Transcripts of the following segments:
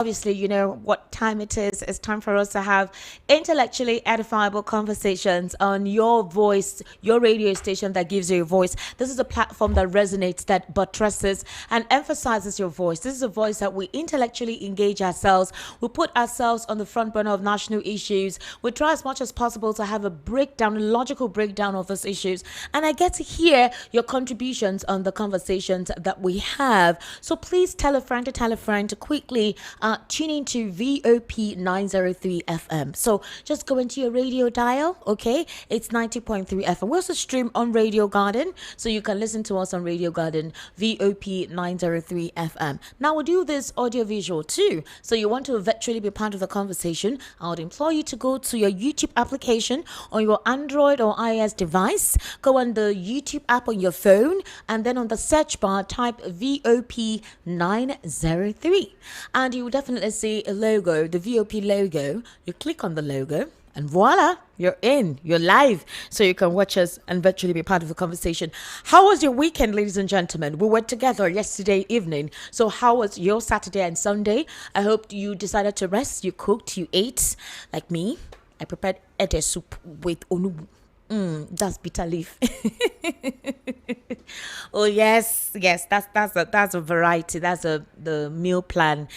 Obviously, you know what time it is. It's time for us to have intellectually edifiable conversations on your voice, your radio station that gives you a voice. This is a platform that resonates, that buttresses and emphasizes your voice. This is a voice that we intellectually engage ourselves. We put ourselves on the front burner of national issues. We try as much as possible to have a breakdown, a logical breakdown of those issues. And I get to hear your contributions on the conversations that we have. So please tell a friend to quickly tune into VOP 903 FM. So just go into your radio dial, okay? It's 90.3 FM. We also stream on Radio Garden, so you can listen to us on Radio Garden, VOP 903 FM. Now we do this audio visual too. So you want to virtually be part of the conversation, I would implore you to go to your YouTube application on your Android or iOS device. Go on the YouTube app on your phone, and then on the search bar type VOP 903, and you will definitely see a logo, the VOP logo. You click on the logo and voila, you're in, you're live, so you can watch us and virtually be part of the conversation. How was your weekend, ladies and gentlemen? We were together yesterday evening, so how was your Saturday and Sunday? I hope you decided to rest, you cooked, you ate. Like me, I prepared ede soup with onubu. That's bitter leaf. Oh yes, that's a variety. That's the meal plan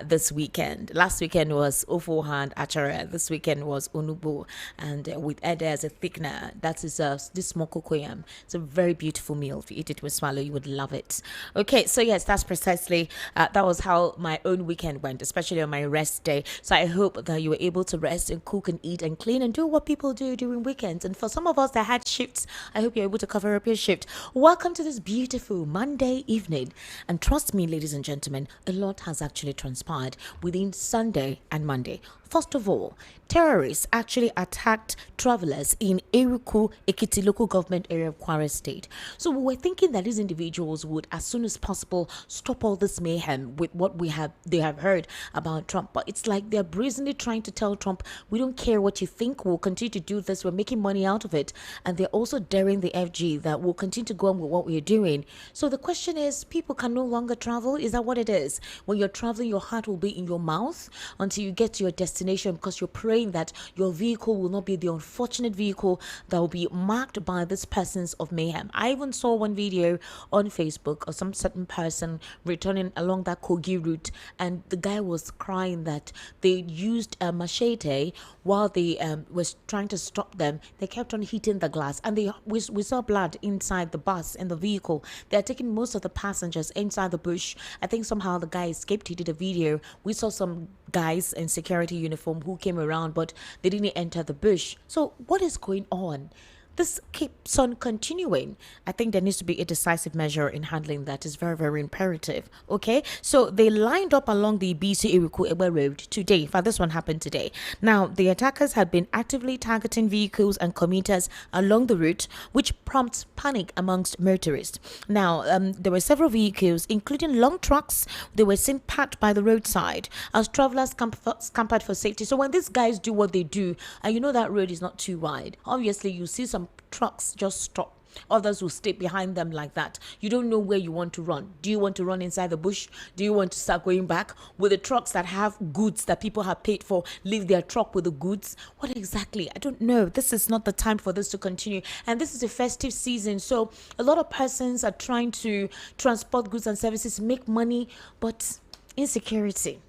this weekend. Last weekend was ofo and achara. This weekend was onubu, and with ede as a thickener. That is this smoked cocoyam. It's a very beautiful meal. If you eat it with swallow, you would love it. Okay, so yes, that's precisely that was how my own weekend went, especially on my rest day. So I hope that you were able to rest and cook and eat and clean and do what people do during weekends. And for some of us that had shifts, I hope you're able to cover up your shift. Welcome to this beautiful Monday evening. And trust me, ladies and gentlemen, a lot has actually transpired within Sunday and Monday. First of all, terrorists actually attacked travelers in Eruku, Ekiti local government area of Kwara State. So we were thinking that these individuals would, as soon as possible, stop all this mayhem with what they have heard about Trump. But it's like they're brazenly trying to tell Trump, we don't care what you think, we'll continue to do this, we're making money out of it. And they're also daring the FG that we'll continue to go on with what we're doing. So the question is, people can no longer travel? Is that what it is? When you're traveling, your heart will be in your mouth until you get to your destination, because you're praying that your vehicle will not be the unfortunate vehicle that will be marked by this persons of mayhem. I even saw one video on Facebook of some certain person returning along that Kogi route, and the guy was crying that they used a machete while they was trying to stop them. They kept on hitting the glass, and we saw blood inside the bus and the vehicle. They're taking most of the passengers inside the bush. I think somehow the guy escaped. He did a video. We saw some guys in security uniform who came around, but they didn't enter the bush. So what is going on? This keeps on continuing. I think there needs to be a decisive measure in handling that. Is very, very imperative. Okay, so they lined up along the BC Iriku Ebe Road today. In fact, this one happened today. Now, the attackers had been actively targeting vehicles and commuters along the route, which prompts panic amongst motorists. Now, there were several vehicles, including long trucks. They were seen parked by the roadside as travelers scampered for safety. So when these guys do what they do, and you know that road is not too wide, obviously you see some trucks just stop. Others will stay behind them like that. You don't know where you want to run. Do you want to run inside the bush? Do you want to start going back? Will the trucks that have goods that people have paid for leave their truck with the goods? What exactly? I don't know. This is not the time for this to continue. And this is a festive season. So a lot of persons are trying to transport goods and services, make money, but insecurity.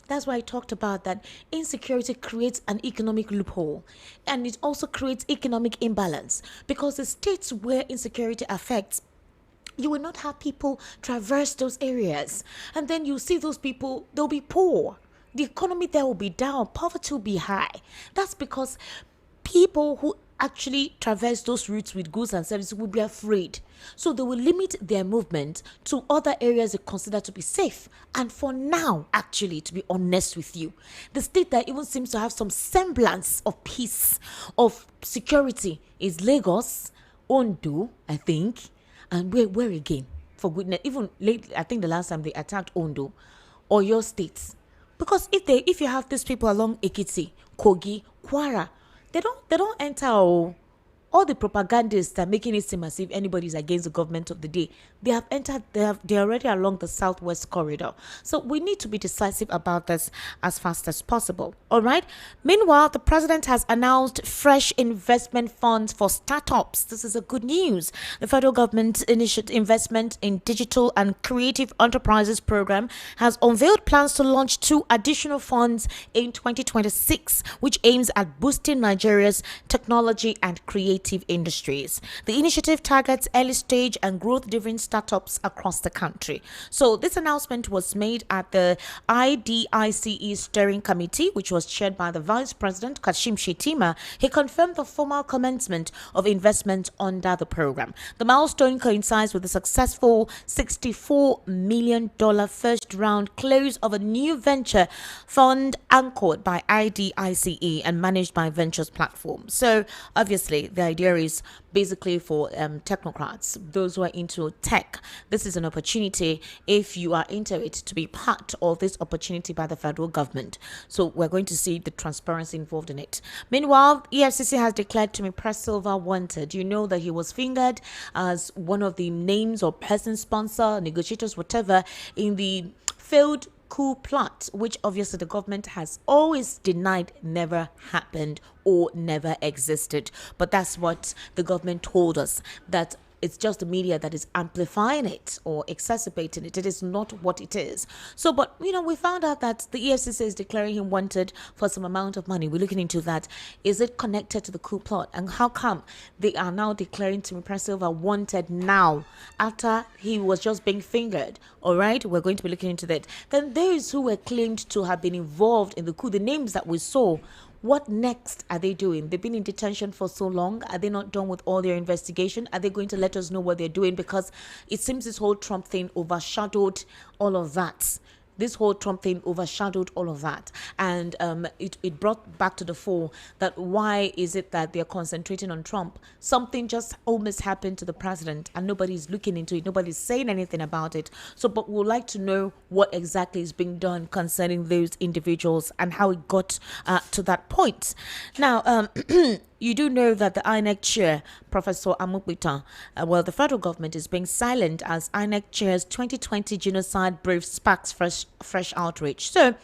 That's why I talked about that insecurity creates an economic loophole, and it also creates economic imbalance, because the states where insecurity affects, you will not have people traverse those areas, and then you see those people, they'll be poor. The economy there will be down, poverty will be high. That's because people who actually traverse those routes with goods and services will be afraid. So they will limit their movement to other areas they consider to be safe. And for now, actually, to be honest with you, the state that even seems to have some semblance of peace, of security, is Lagos, Ondo, I think, and where again? For goodness, even lately, I think the last time they attacked Ondo or your states. Because if you have these people along Ekiti, Kogi, Kwara, they don't enter. all the propagandists are making it seem as if anybody's against the government of the day. They have entered, they're already along the southwest corridor. So we need to be decisive about this as fast as possible. All right. Meanwhile, the president has announced fresh investment funds for startups. This is a good news. The federal government initiated investment in digital and creative enterprises program has unveiled plans to launch 2 additional funds in 2026, which aims at boosting Nigeria's technology and creative industries. The initiative targets early stage and growth driven startups across the country. So, this announcement was made at the IDICE Steering Committee, which was chaired by the Vice President Kashim Shettima. He confirmed the formal commencement of investment under the program. The milestone coincides with the successful $64 million first round close of a new venture fund anchored by IDICE and managed by Ventures Platform. So obviously the idea is basically for technocrats, those who are into tech. This is an opportunity, if you are into it, to be part of this opportunity by the federal government. So we're going to see the transparency involved in it. Meanwhile, EFCC has declared Tumi Silva wanted. You know that he was fingered as one of the names or person sponsor, negotiators, whatever, in the failed coup plot, which obviously the government has always denied never happened or never existed. But that's what the government told us, that it's just the media that is amplifying it or exacerbating it. It is not what it is. So, but we found out that the EFCC is declaring him wanted for some amount of money. We're looking into that. Is it connected to the coup plot? And how come they are now declaring Tumi Silva wanted now after he was just being fingered? All right, we're going to be looking into that. Then those who were claimed to have been involved in the coup, the names that we saw, what next are they doing? They've been in detention for so long. Are they not done with all their investigation? Are they going to let us know what they're doing? Because it seems this whole Trump thing overshadowed all of that. This whole Trump thing overshadowed all of that. And it brought back to the fore that why is it that they're concentrating on Trump? Something just almost happened to the president and nobody's looking into it. Nobody's saying anything about it. So, but we'd like to know what exactly is being done concerning those individuals and how it got to that point. Now, you do know that the INEC chair, Professor Amukbita, the federal government is being silent as INEC chair's 2020 genocide brief sparks fresh outrage. So,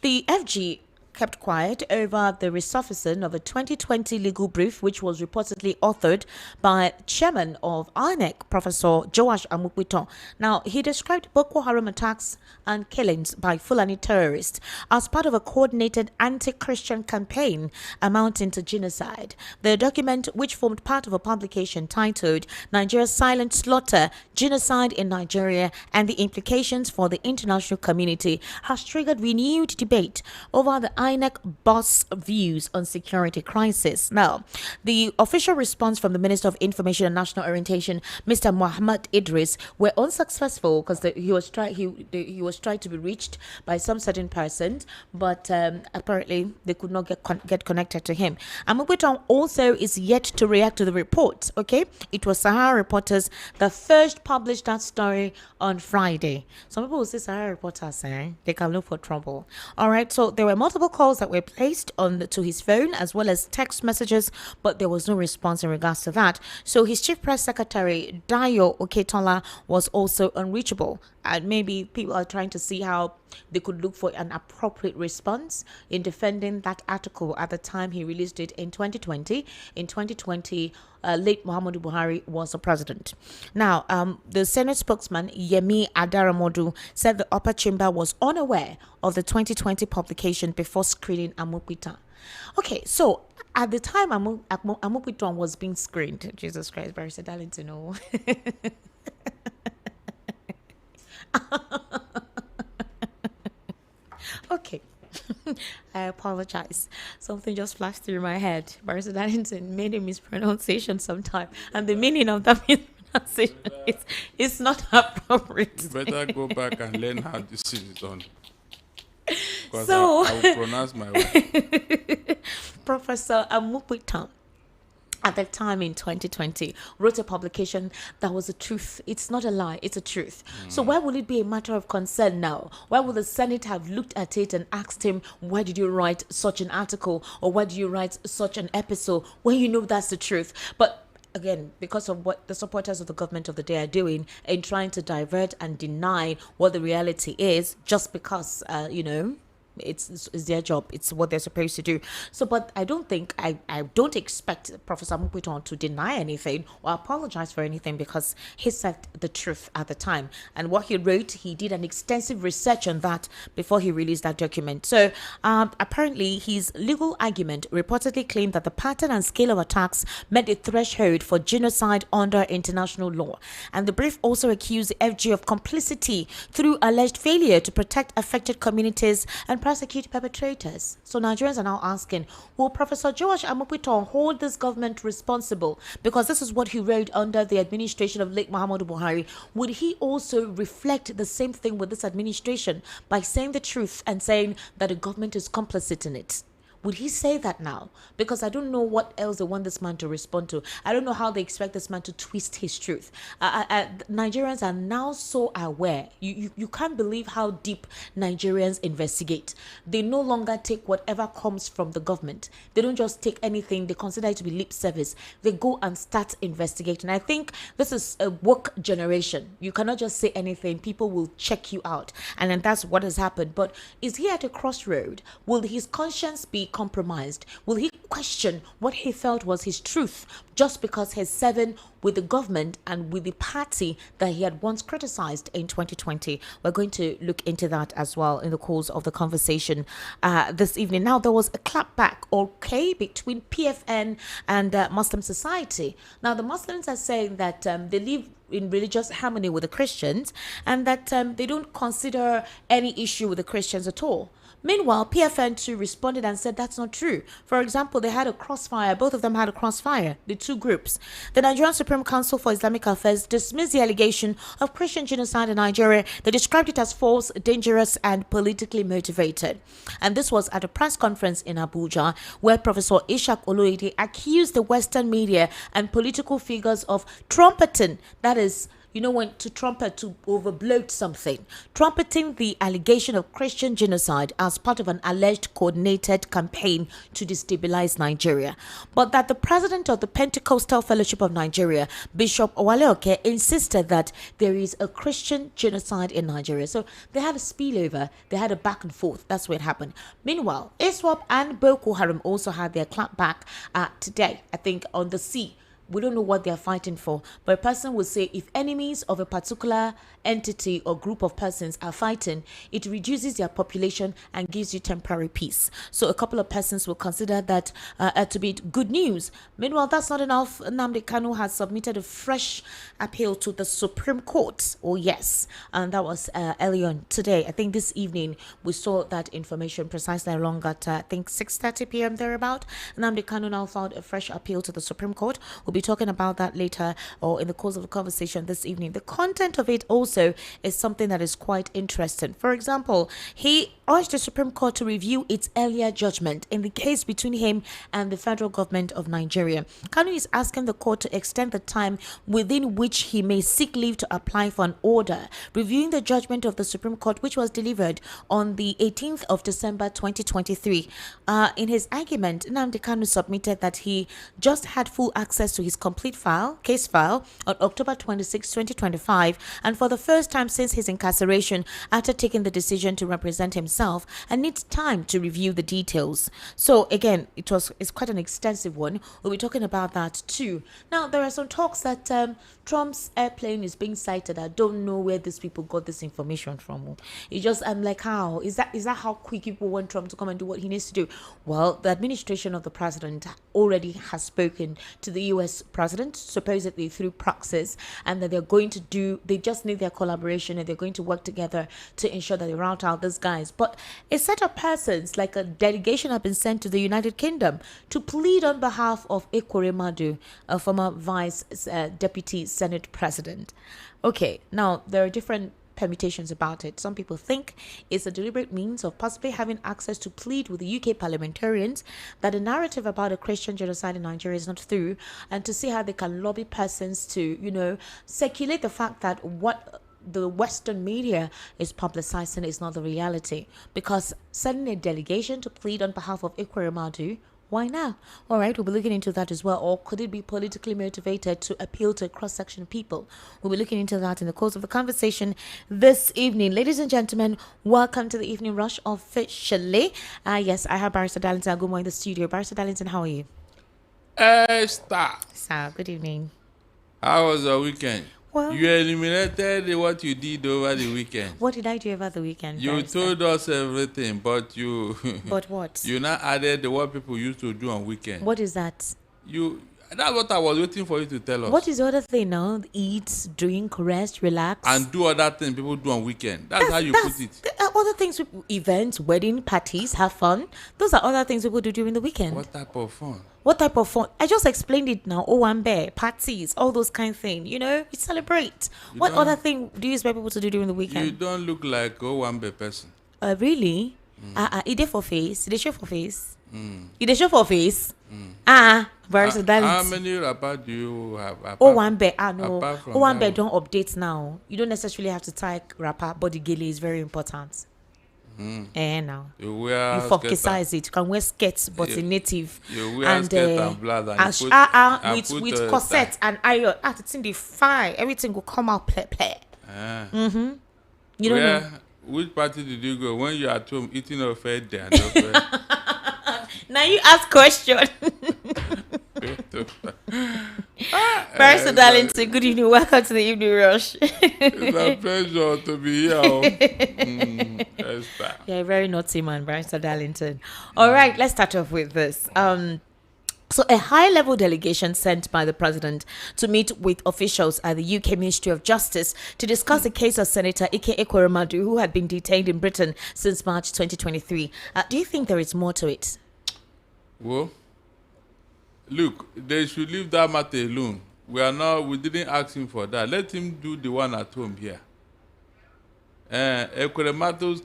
the FG kept quiet over the resurfacing of a 2020 legal brief, which was reportedly authored by chairman of INEC, Professor Joash Amukbito. Now, he described Boko Haram attacks and killings by Fulani terrorists as part of a coordinated anti-Christian campaign amounting to genocide. The document, which formed part of a publication titled Nigeria's Silent Slaughter, Genocide in Nigeria and the Implications for the International Community, has triggered renewed debate over the INEC boss views on security crisis. Now, the official response from the Minister of Information and National Orientation, Mr. Muhammad Idris, were unsuccessful because he was trying to be reached by some certain persons, but apparently they could not get connected to him. Amukwiton also is yet to react to the report. Okay, it was Sahara Reporters that first published that story on Friday. Some people will say Sahara Reporters, they can look for trouble. All right, so there were multiple calls that were placed to his phone as well as text messages, but there was no response in regards to that. So his chief press secretary Dayo Oketola was also unreachable, and maybe people are trying to see how they could look for an appropriate response in defending that article at the time he released it in 2020. In 2020, late Muhammadu Buhari was the president. Now, the Senate spokesman Yemi Adaramodu said the upper chamber was unaware of the 2020 publication before screening Amukpita. Okay, so at the time Amukpita was being screened, Jesus Christ, Barrister Darlington, no. Okay. I apologize. Something just flashed through my head. Barrister Darlington made a mispronunciation sometime, and the meaning of that mispronunciation is not appropriate. You better go back and learn how this is done. Because So, I will pronounce my way. Professor Amukwitan at that time in 2020 wrote a publication that was a truth. It's not a lie, it's a truth. So why would it be a matter of concern now? Why would the Senate have looked at it and asked him, why did you write such an article, or why did you write such an episode, when you know that's the truth? But again, because of what the supporters of the government of the day are doing in trying to divert and deny what the reality is, just because it's their job, it's what they're supposed to do. So but I don't expect Professor Mupiton to deny anything or apologize for anything, because he said the truth at the time, and what he wrote, he did an extensive research on that before he released that document. So apparently his legal argument reportedly claimed that the pattern and scale of attacks met the threshold for genocide under international law, and the brief also accused the FG of complicity through alleged failure to protect affected communities and prosecute perpetrators. So Nigerians are now asking, will Professor George Amopiton hold this government responsible? Because this is what he wrote under the administration of late Muhammadu Buhari. Would he also reflect the same thing with this administration by saying the truth and saying that the government is complicit in it? Would he say that now? Because I don't know what else they want this man to respond to. I don't know how they expect this man to twist his truth. Nigerians are now so aware. You can't believe how deep Nigerians investigate. They no longer take whatever comes from the government. They don't just take anything. They consider it to be lip service. They go and start investigating. I think this is a woke generation. You cannot just say anything. People will check you out. And then that's what has happened. But is he at a crossroad? Will his conscience be compromised? Will he question what he felt was his truth just because he's serving with the government and with the party that he had once criticized in 2020? We're going to look into that as well in the course of the conversation this evening. Now, there was a clapback, between PFN and Muslim society. Now, the Muslims are saying that they live in religious harmony with the Christians, and that they don't consider any issue with the Christians at all. Meanwhile, PFN too responded and said that's not true. For example, they had a crossfire. Both of them had a crossfire, the two groups. The Nigerian Supreme Council for Islamic Affairs dismissed the allegation of Christian genocide in Nigeria. They described it as false, dangerous, and politically motivated. And this was at a press conference in Abuja, where Professor Ishak Oloide accused the Western media and political figures of trumpeting, that is, when to trumpet, to overbloat something, trumpeting the allegation of Christian genocide as part of an alleged coordinated campaign to destabilize Nigeria. But that the president of the Pentecostal Fellowship of Nigeria, Bishop Owaleoke, insisted that there is a Christian genocide in Nigeria. So they had a spillover, they had a back and forth. That's what happened. Meanwhile, ISWAP and Boko Haram also had their clapback today, I think, on the sea. We don't know what they're fighting for, but a person would say if enemies of a particular entity or group of persons are fighting, it reduces their population and gives you temporary peace. So a couple of persons will consider that to be good news. Meanwhile, that's not enough. Nnamdi Kanu has submitted a fresh appeal to the Supreme Court. Oh yes, and that was early on today. I think this evening we saw that information precisely along at I think 6:30 p.m. thereabout. Nnamdi Kanu now filed a fresh appeal to the Supreme Court. We'll be talking about that later or in the course of the conversation this evening. The content of it also is something that is quite interesting. For example, he urged the Supreme Court to review its earlier judgment in the case between him and the federal government of Nigeria. Kanu is asking the court to extend the time within which he may seek leave to apply for an order reviewing the judgment of the Supreme Court, which was delivered on the 18th of December 2023. In his argument, Nnamdi Kanu submitted that he just had full access to his complete case file on October 26, 2025, and for the first time since his incarceration after taking the decision to represent himself, and needs time to review the details. So again, it's quite an extensive one. We'll be talking about that too. Now, there are some talks that Trump's airplane is being sighted. I don't know where these people got this information from. I'm like, how is that how quick people want Trump to come and do what he needs to do? Well, the administration of the president already has spoken to the US president, supposedly through proxies, and that they just need their collaboration, and they're going to work together to ensure that they rout out these guys. But a set of persons, like a delegation, have been sent to the United Kingdom to plead on behalf of Ekore Madu, a former vice deputy Senate president. Okay, now there are different permutations about it. Some people think it's a deliberate means of possibly having access to plead with the UK parliamentarians that the narrative about a Christian genocide in Nigeria is not true, and to see how they can lobby persons to, circulate the fact that what the Western media is publicizing is not the reality. Because sending a delegation to plead on behalf of Ekweremadu, why now? All right, we'll be looking into that as well. Or could it be politically motivated to appeal to a cross-section of people? We'll be looking into that in the course of the conversation this evening. Ladies and gentlemen, welcome to the Evening Rush officially. Yes, I have Barrister Darlington Agumo in the studio. Barrister Darlington, how are you? Esther, Sir, good evening. how was your weekend? Well, You eliminated what you did over the weekend. what did I do over the weekend? You Barrister? told us everything, but you But what? you now added what people used to do on weekend. What is that? That's what I was waiting for you to tell us. What is the other thing now? Eat, drink, rest, relax. And do other things people do on weekend. That's how you put it. Other things, events, wedding, parties, have fun. Those are other things people do during the weekend. What type of fun? What type of fun? I just explained it now. Owambe, parties, all those kind of things. You celebrate. What other thing do you expect people to do during the weekend? You don't look like a one-bed person. Really? Is there for face? Is show for face? Is they show for face? Barrister Darlington. How many rappers do you have? Owambe, no. apart from Owambe that don't update now. You don't necessarily have to type rapper, but the gele is very important. Now. You wear You focus it. You can wear skirts, but in native. You wear skirt and blouse and with corset and iron. It's in the fire. Everything will come out play. You don't know. Which party did you go when you are at home eating a fed there? No Now you ask question. Barrister Darlington, good evening. Welcome to the Evening Rush. It's a pleasure to be here. Yeah, a very naughty man, Barrister Darlington. All right, let's start off with this. So a high-level delegation sent by the president to meet with officials at the UK Ministry of Justice to discuss the case of Senator Ike Ekweremadu, who had been detained in Britain since March 2023. Do you think there is more to it? Well, look, they should leave that matter alone. We didn't ask him for that. Let him do the one at home here. Ekweremadu's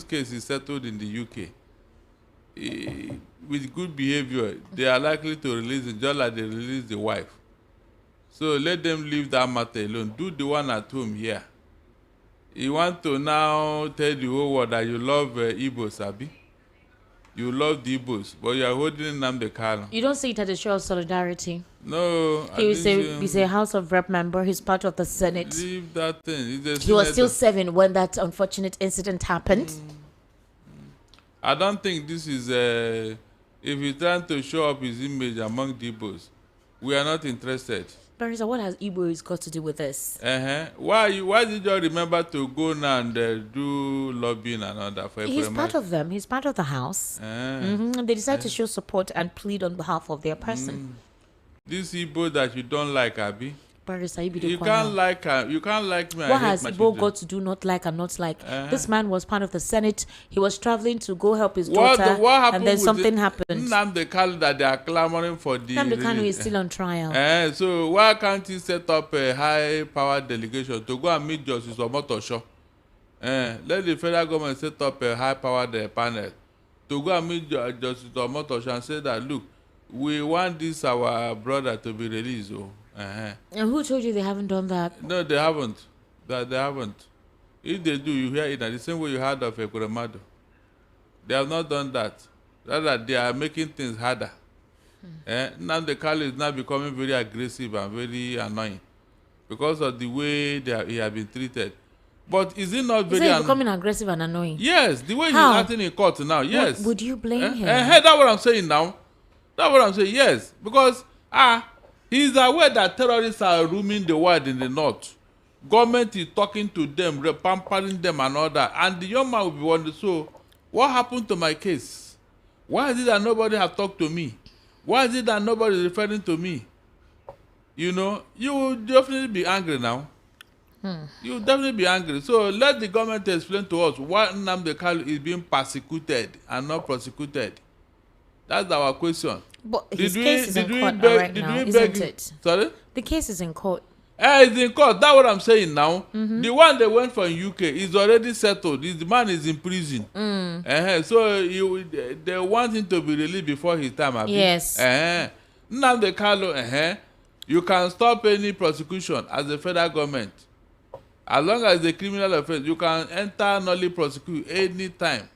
case is settled in the UK. With good behavior, they are likely to release him just like they released the wife. So let them leave that matter alone. Do the one at home here. You want to now tell the whole world that you love Igbos, Abi? You love the Igbos, but you are holding Nnamdi Kanu. You don't see it as a show of solidarity. No. He's a House of Rep member. He's part of the Senate. Leave that thing. He was still serving when that unfortunate incident happened. I don't think this is if he's trying to show up his image among the Igbos, we are not interested. Barrister, what has Igbos got to do with this? Why did you remember to go now and do lobbying and all that for He's part of them. He's part of the House. They decide to show support and plead on behalf of their person. This Igbo that you don't like, Abi. Barrister, you can't like me. What has Igbo got to do not like and not like? This man was part of the Senate. He was traveling to go help his daughter, and then something happened. Nnamdi Kanu that they are clamoring for the. Nnamdi Kanu is still on trial. So why can't he set up a high-powered delegation to go and meet Justice Omotosho? Let the federal government set up a high-powered panel to go and meet Justice Omotosho and say that, look, we want this our brother to be released. And who told you they haven't done that? No, they haven't. They haven't. If they do, you hear it the same way you heard of Ekweremadu. They have not done that. Rather, they are making things harder. Now the Kanu is now becoming very aggressive and very annoying because of the way he has been treated. But is it not very annoying? Becoming aggressive and annoying? Yes, the way he's acting in court now, yes. Would you blame him? That's what I'm saying now. That's what I'm saying, yes. Because, he is aware that terrorists are roaming the world in the north. Government is talking to them, pampering them and all that. And the young man will be wondering, so, what happened to my case? Why is it that nobody have talked to me? Why is it that nobody is referring to me? You will definitely be angry now. You will definitely be angry. So, let the government explain to us why Nnamdi Kanu is being persecuted and not prosecuted. That's our question. But his case is in court right now, isn't it? Sorry? The case is in court. It's in court. That's what I'm saying now. The one they went from UK is already settled. The man is in prison. So they want him to be released before his time. Abi? Yes. Nnamdi Kanu, you can stop any prosecution as a federal government. As long as the criminal offense, you can enter nully prosecute anytime.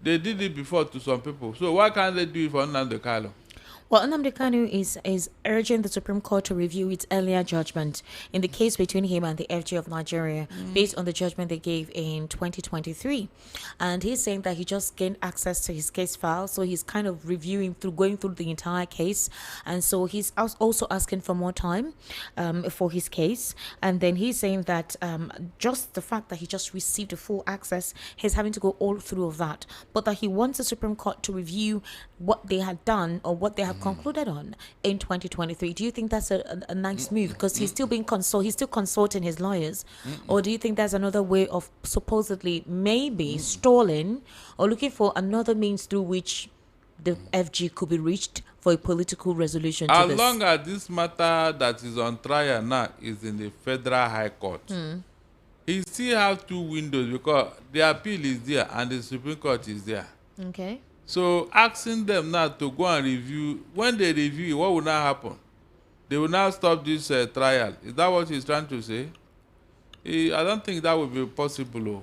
They did it before to some people. So why can't they do it for Nnamdi Kanu? Well, Nnamdi Kanu is urging the Supreme Court to review its earlier judgment in the case between him and the FG of Nigeria based on the judgment they gave in 2023. And he's saying that he just gained access to his case file, so he's kind of going through the entire case. And so he's also asking for more time for his case. And then he's saying that just the fact that he just received a full access, he's having to go all through of that. But that he wants the Supreme Court to review what they had done or what they have concluded on in 2023. Do you think that's a nice move? Because he's still he's still consulting his lawyers. Or do you think there's another way of supposedly maybe stalling or looking for another means through which the FG could be reached for a political resolution to this? As long as this matter that is on trial now is in the Federal High Court, he still have two windows because the appeal is there and the Supreme Court is there. Okay. So asking them now to go and review, when they review, what will now happen? They will now stop this trial. Is that what he's trying to say? I don't think that will be possible. Oh.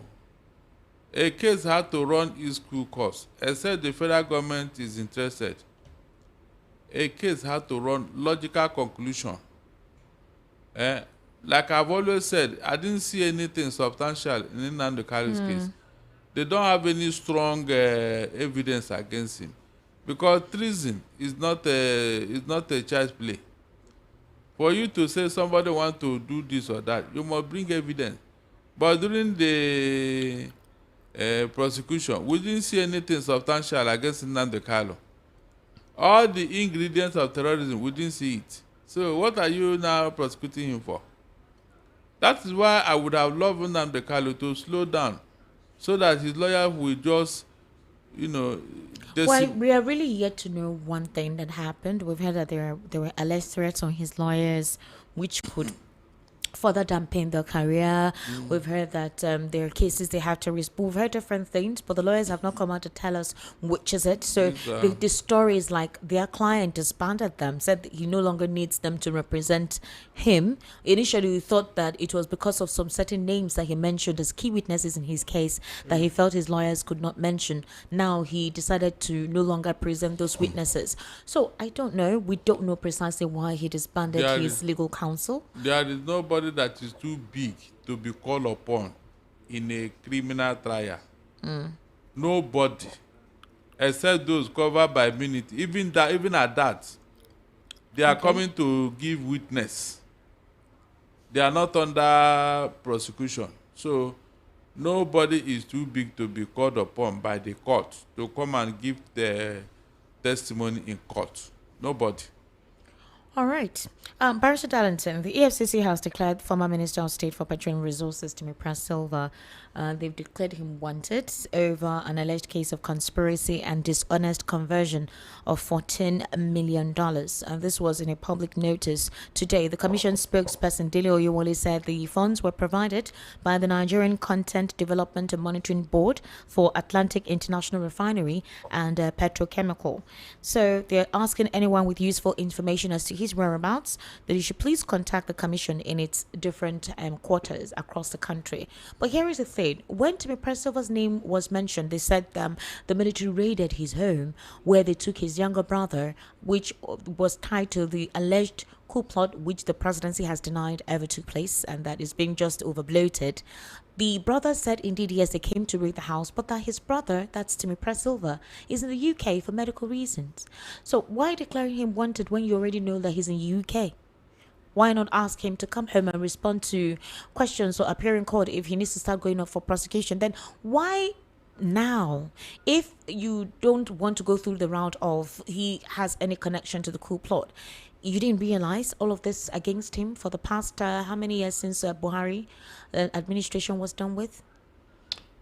A case had to run its school course, except the federal government is interested. A case had to run logical conclusion. Like I've always said, I didn't see anything substantial in Nnamdi Kanu's case. They don't have any strong evidence against him, because treason is not a child's play. For you to say somebody wants to do this or that, you must bring evidence. But during the prosecution, we didn't see anything substantial against Nnamdi Kanu. All the ingredients of terrorism, we didn't see it. So what are you now prosecuting him for? That is why I would have loved Nnamdi Kanu to slow down, so that his lawyer will just, Well, we are really yet to know one thing that happened. We've heard that there were alleged threats on his lawyers, which could further dampen their career. We've heard that there are cases they have to respond. We've heard different things, but the lawyers have not come out to tell us which is it. So the story is like their client disbanded them, said that he no longer needs them to represent him. Initially, we thought that it was because of some certain names that he mentioned as key witnesses in his case that he felt his lawyers could not mention. Now he decided to no longer present those witnesses. So I don't know. We don't know precisely why he disbanded his legal counsel. There is nobody that is too big to be called upon in a criminal trial. Nobody, except those covered by immunity. Even at that, they are coming to give witness. They are not under prosecution. So nobody is too big to be called upon by the court to come and give their testimony in court. Nobody. All right. Barrister Darlington, the EFCC has declared former Minister of State for Petroleum Resources, Timi Silva, they've declared him wanted over an alleged case of conspiracy and dishonest conversion of $14 million. And this was in a public notice today. The Commission spokesperson Dele Oyewole said the funds were provided by the Nigerian Content Development and Monitoring Board for Atlantic International Refinery and Petrochemical. So they're asking anyone with useful information as to his whereabouts that you should please contact the Commission in its different quarters across the country. But here is the thing. When Timi Silva's name was mentioned, they said the military raided his home where they took his younger brother, which was tied to the alleged coup plot which the presidency has denied ever took place and that is being just overbloated. The brother said indeed, yes, they came to raid the house, but that his brother, that's Timi Silva, is in the UK for medical reasons. So why declaring him wanted when you already know that he's in the UK? Why not ask him to come home and respond to questions or appear in court if he needs to start going up for prosecution? Then why now? If you don't want to go through the route of he has any connection to the coup plot, you didn't realize all of this against him for the past how many years since Buhari administration was done with?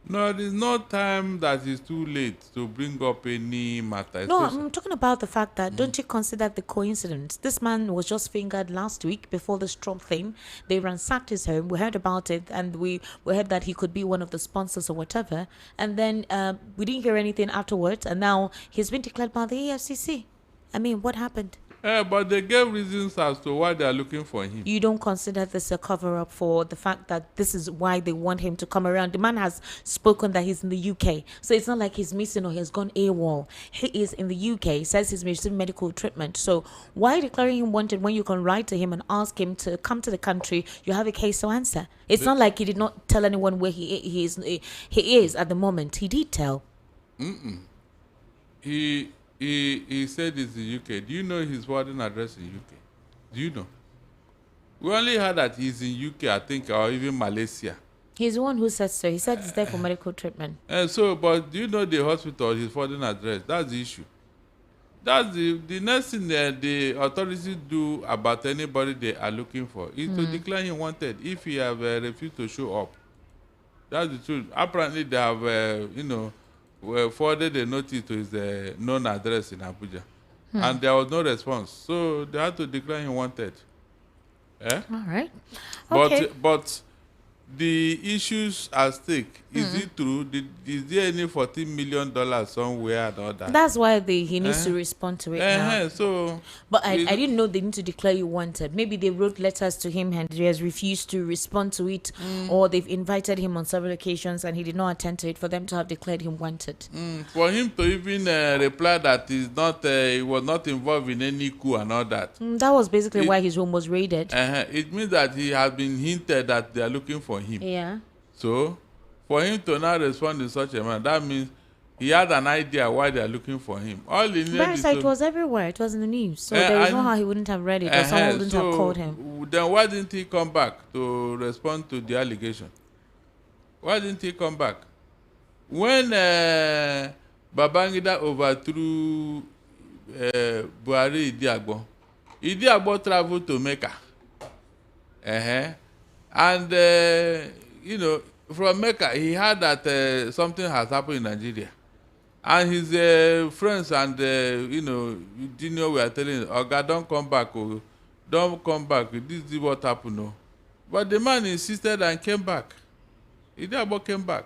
No, there's no time that is too late to bring up any matter. No, Especially. I'm talking about the fact that don't you consider the coincidence? This man was just fingered last week before this Trump thing. They ransacked his home. We heard about it, and we heard that he could be one of the sponsors or whatever. And then we didn't hear anything afterwards. And now he's been declared by the EFCC. I mean, what happened? But they gave reasons as to why they are looking for him. You don't consider this a cover up for the fact that this is why they want him to come around. The man has spoken that he's in the UK. So it's not like he's missing or he's gone AWOL. He is in the UK, says he's receiving medical treatment. So why declaring him wanted when you can write to him and ask him to come to the country? You have a case to answer. It's not like he did not tell anyone where he is at the moment. He did tell. He said it's in UK. Do you know his forwarding address in UK? Do you know? We only heard that he's in UK, I think, or even Malaysia. He's the one who said so. He said he's there for medical treatment. But do you know the hospital, his forwarding address? That's the issue. That's the next thing the authorities do about anybody they are looking for is to declare him wanted if he have refused to show up. That's the truth. Apparently, they have, forwarded a notice to his known address in Abuja. And there was no response. So they had to declare him wanted. All right. Okay. But the issues at stake, is it true? Is there any $14 million somewhere and all that? That's why he needs to respond to it now. So, but I didn't know they need to declare you wanted. Maybe they wrote letters to him and he has refused to respond to it, or they've invited him on several occasions and he did not attend to it for them to have declared him wanted. For him to even reply that he was not involved in any coup and all that. That was basically why his home was raided. It means that he has been hinted that they are looking for him. Yeah. So, for him to not respond in such a manner, that means he had an idea why they are looking for him. All he needed is it was everywhere. It was in the news. So there is no how he wouldn't have read it or someone wouldn't have called him. Then why didn't he come back to respond to the allegation? Why didn't he come back? When Babangida overthrew Buhari Idiagbo traveled to Mecca. And, from Mecca, he heard that something has happened in Nigeria. And his friends and, Junior were telling him, Oga, don't come back. Oh, don't come back. This is what happened. Oh. But the man insisted and came back. Idiagbo came back.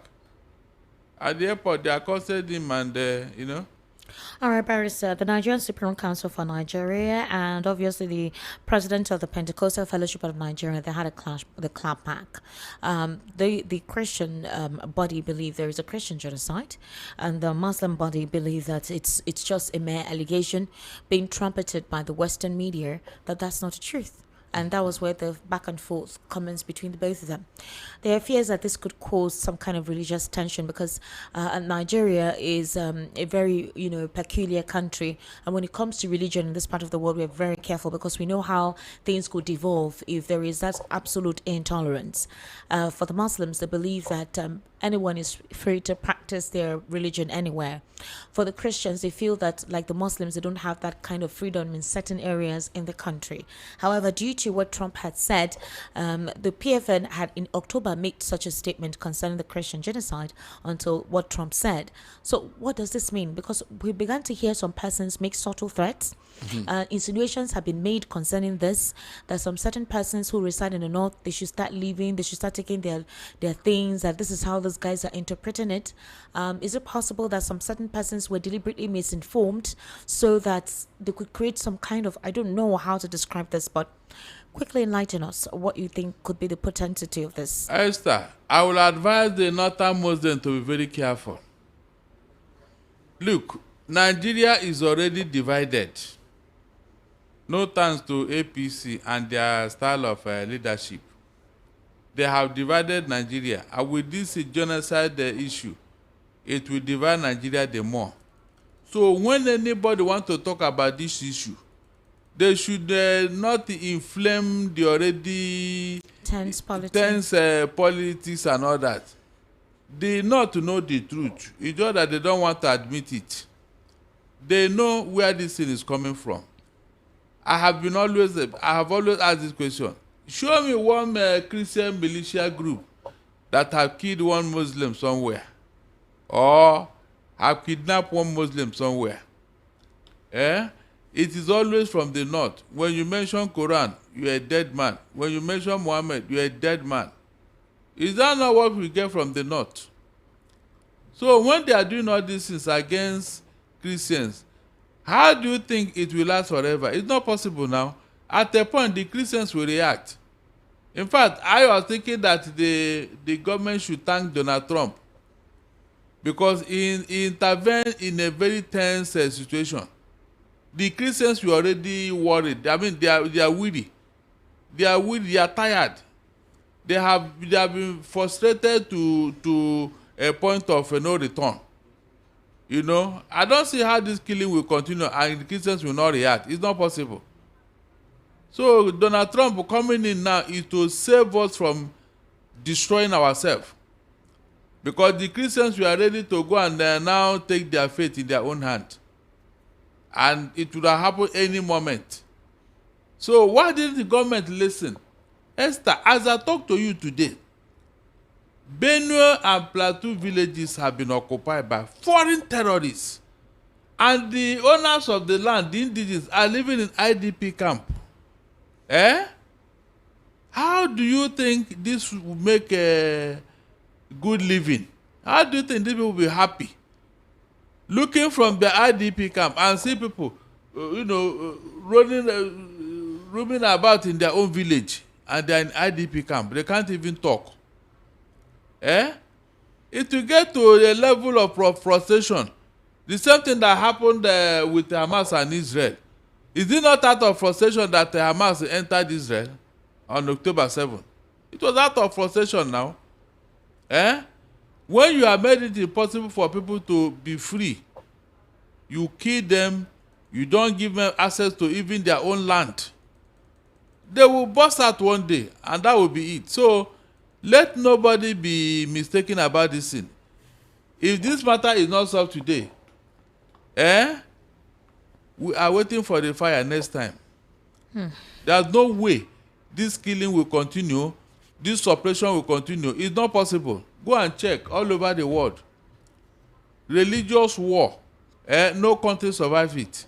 At the airport, they accosted him and, All right, Barrister, the Nigerian Supreme Council for Nigeria and obviously the president of the Pentecostal Fellowship of Nigeria, they had a clash, the clapback. The Christian body believe there is a Christian genocide, and the Muslim body believe that it's just a mere allegation being trumpeted by the Western media that that's not the truth. And that was where the back and forth comments between the both of them. There are fears that this could cause some kind of religious tension because Nigeria is a very, peculiar country. And when it comes to religion in this part of the world, we're very careful because we know how things could evolve if there is that absolute intolerance. For the Muslims, they believe that anyone is free to practice their religion anywhere. For the Christians, they feel that, like the Muslims, they don't have that kind of freedom in certain areas in the country. However, due to what Trump had said, the PFN had in October made such a statement concerning the Christian genocide until what Trump said. So what does this mean? Because we began to hear some persons make subtle threats. Insinuations have been made concerning this, that some certain persons who reside in the north, they should start leaving, they should start taking their things, that this is how those guys are interpreting it. Is it possible that some certain persons were deliberately misinformed so that they could create some kind of, I don't know how to describe this, but quickly enlighten us what you think could be the potentiality of this? Esther, I will advise the northern Muslim to be very careful. Look, Nigeria is already divided. No thanks to APC and their style of leadership. They have divided Nigeria. And with this genocide issue, it will divide Nigeria the more. So when anybody wants to talk about this issue, they should not inflame the already tense politics and all that. They know to know the truth. It's just that they don't want to admit it. They know where this thing is coming from. I have always asked this question. Show me one Christian militia group that have killed one Muslim somewhere. or have kidnapped one Muslim somewhere. Eh? It is always from the north. When you mention Quran, you're a dead man. When you mention Muhammad, you're a dead man. Is that not what we get from the north? So when they are doing all these things against Christians, how do you think it will last forever? It's not possible now. At a point, the Christians will react. In fact, I was thinking that the government should thank Donald Trump because he intervened in a very tense situation. The Christians were already worried. I mean, they are weary. They are weary. They are tired. They have been frustrated to a point of no return. You know, I don't see how this killing will continue and the Christians will not react. It's not possible. So Donald Trump coming in now is to save us from destroying ourselves. Because the Christians were ready to go and now take their fate in their own hand. And it would have happened any moment. So why didn't the government listen? Esther, as I talk to you today, Benue and Plateau villages have been occupied by foreign terrorists. And the owners of the land, the indigenous, are living in IDP camp. Eh? How do you think this will make a good living? How do you think these people will be happy? Looking from the IDP camp and see people, roaming about in their own village and they're in IDP camp. They can't even talk. Eh? It will get to a level of frustration. The same thing that happened with Hamas and Israel. Is it not out of frustration that Hamas entered Israel on October 7th? It was out of frustration now. Eh? When you have made it impossible for people to be free, you kill them, you don't give them access to even their own land, they will burst out one day, and that will be it. So, let nobody be mistaken about this thing. If this matter is not solved today, we are waiting for the fire next time. There's no way this killing will continue, this suppression will continue. It's not possible. Go and check all over the world. Religious war, no country survived it.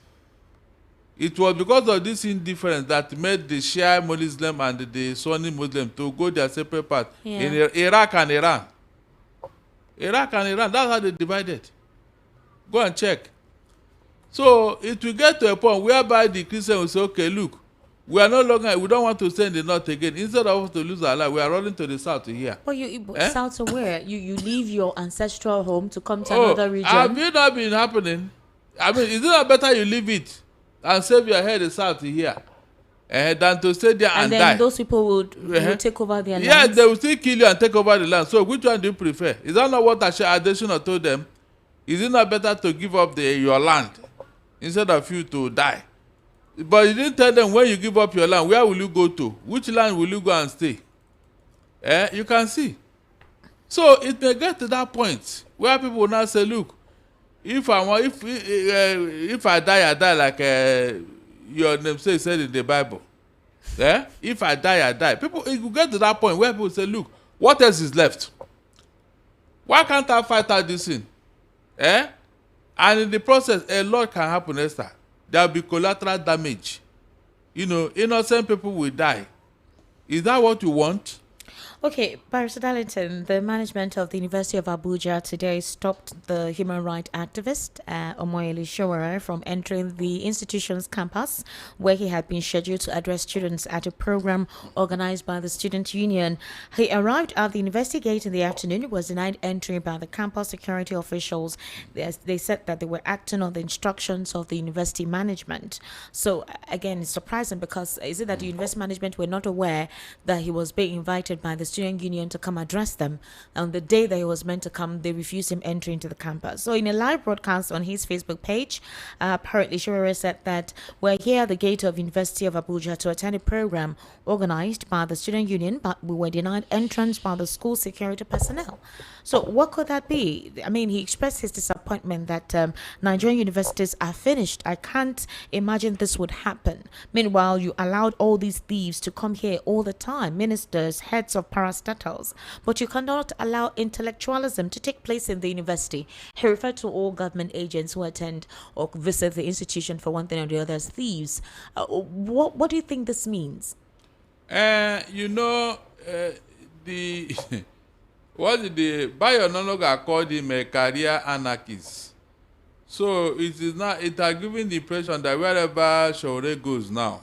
It was because of this indifference that made the Shia Muslim and the Sunni Muslim to go their separate paths in Iraq and Iran. Iraq and Iran, that's how they divided. Go and check. So it will get to a point whereby the Christian will say, okay, look, we don't want to stay in the north again. Instead of us to lose our life, we are running to the south here. But south to where? You leave your ancestral home to come to another region? Have you not been happening? I mean, is it not better you leave it and save your head south here than to stay there and die? And then those people would take over their land? Yeah, they will still kill you and take over the land. So which one do you prefer? Is that not what Adesina told them? Is it not better to give up your land instead of you to die? But you didn't tell them when you give up your land, where will you go to? Which land will you go and stay? You can see. So it may get to that point where people will now say, look, if I die, I die like your namesake said in the Bible. If I die, I die. It will get to that point where people say, look, what else is left? Why can't I fight out this thing? And in the process, a lot can happen, Esther. There will be collateral damage. Innocent people will die. Is that what you want? Okay, Barrister Darlington, the management of the University of Abuja today stopped the human rights activist, Omoyele Sowore, from entering the institution's campus, where he had been scheduled to address students at a program organized by the student union. He arrived at the university gate in the afternoon, was denied entry by the campus security officials. They said that they were acting on the instructions of the university management. So, again, it's surprising because is it that the university management were not aware that he was being invited by the student union to come address them? On the day that he was meant to come, they refused him entry into the campus. So in a live broadcast on his Facebook page, apparently Sowore said that we're here at the gate of University of Abuja to attend a program organized by the student union, but we were denied entrance by the school security personnel. So what could that be? I mean, he expressed his disappointment that Nigerian universities are finished. I can't imagine this would happen. Meanwhile, you allowed all these thieves to come here all the time. Ministers, heads of parastatals, but you cannot allow intellectualism to take place in the university. He referred to all government agents who attend or visit the institution for one thing or the other as thieves. What do you think this means? The what did the Bionologa called him a career anarchist. So it is not. It has given the impression that wherever Shore goes now,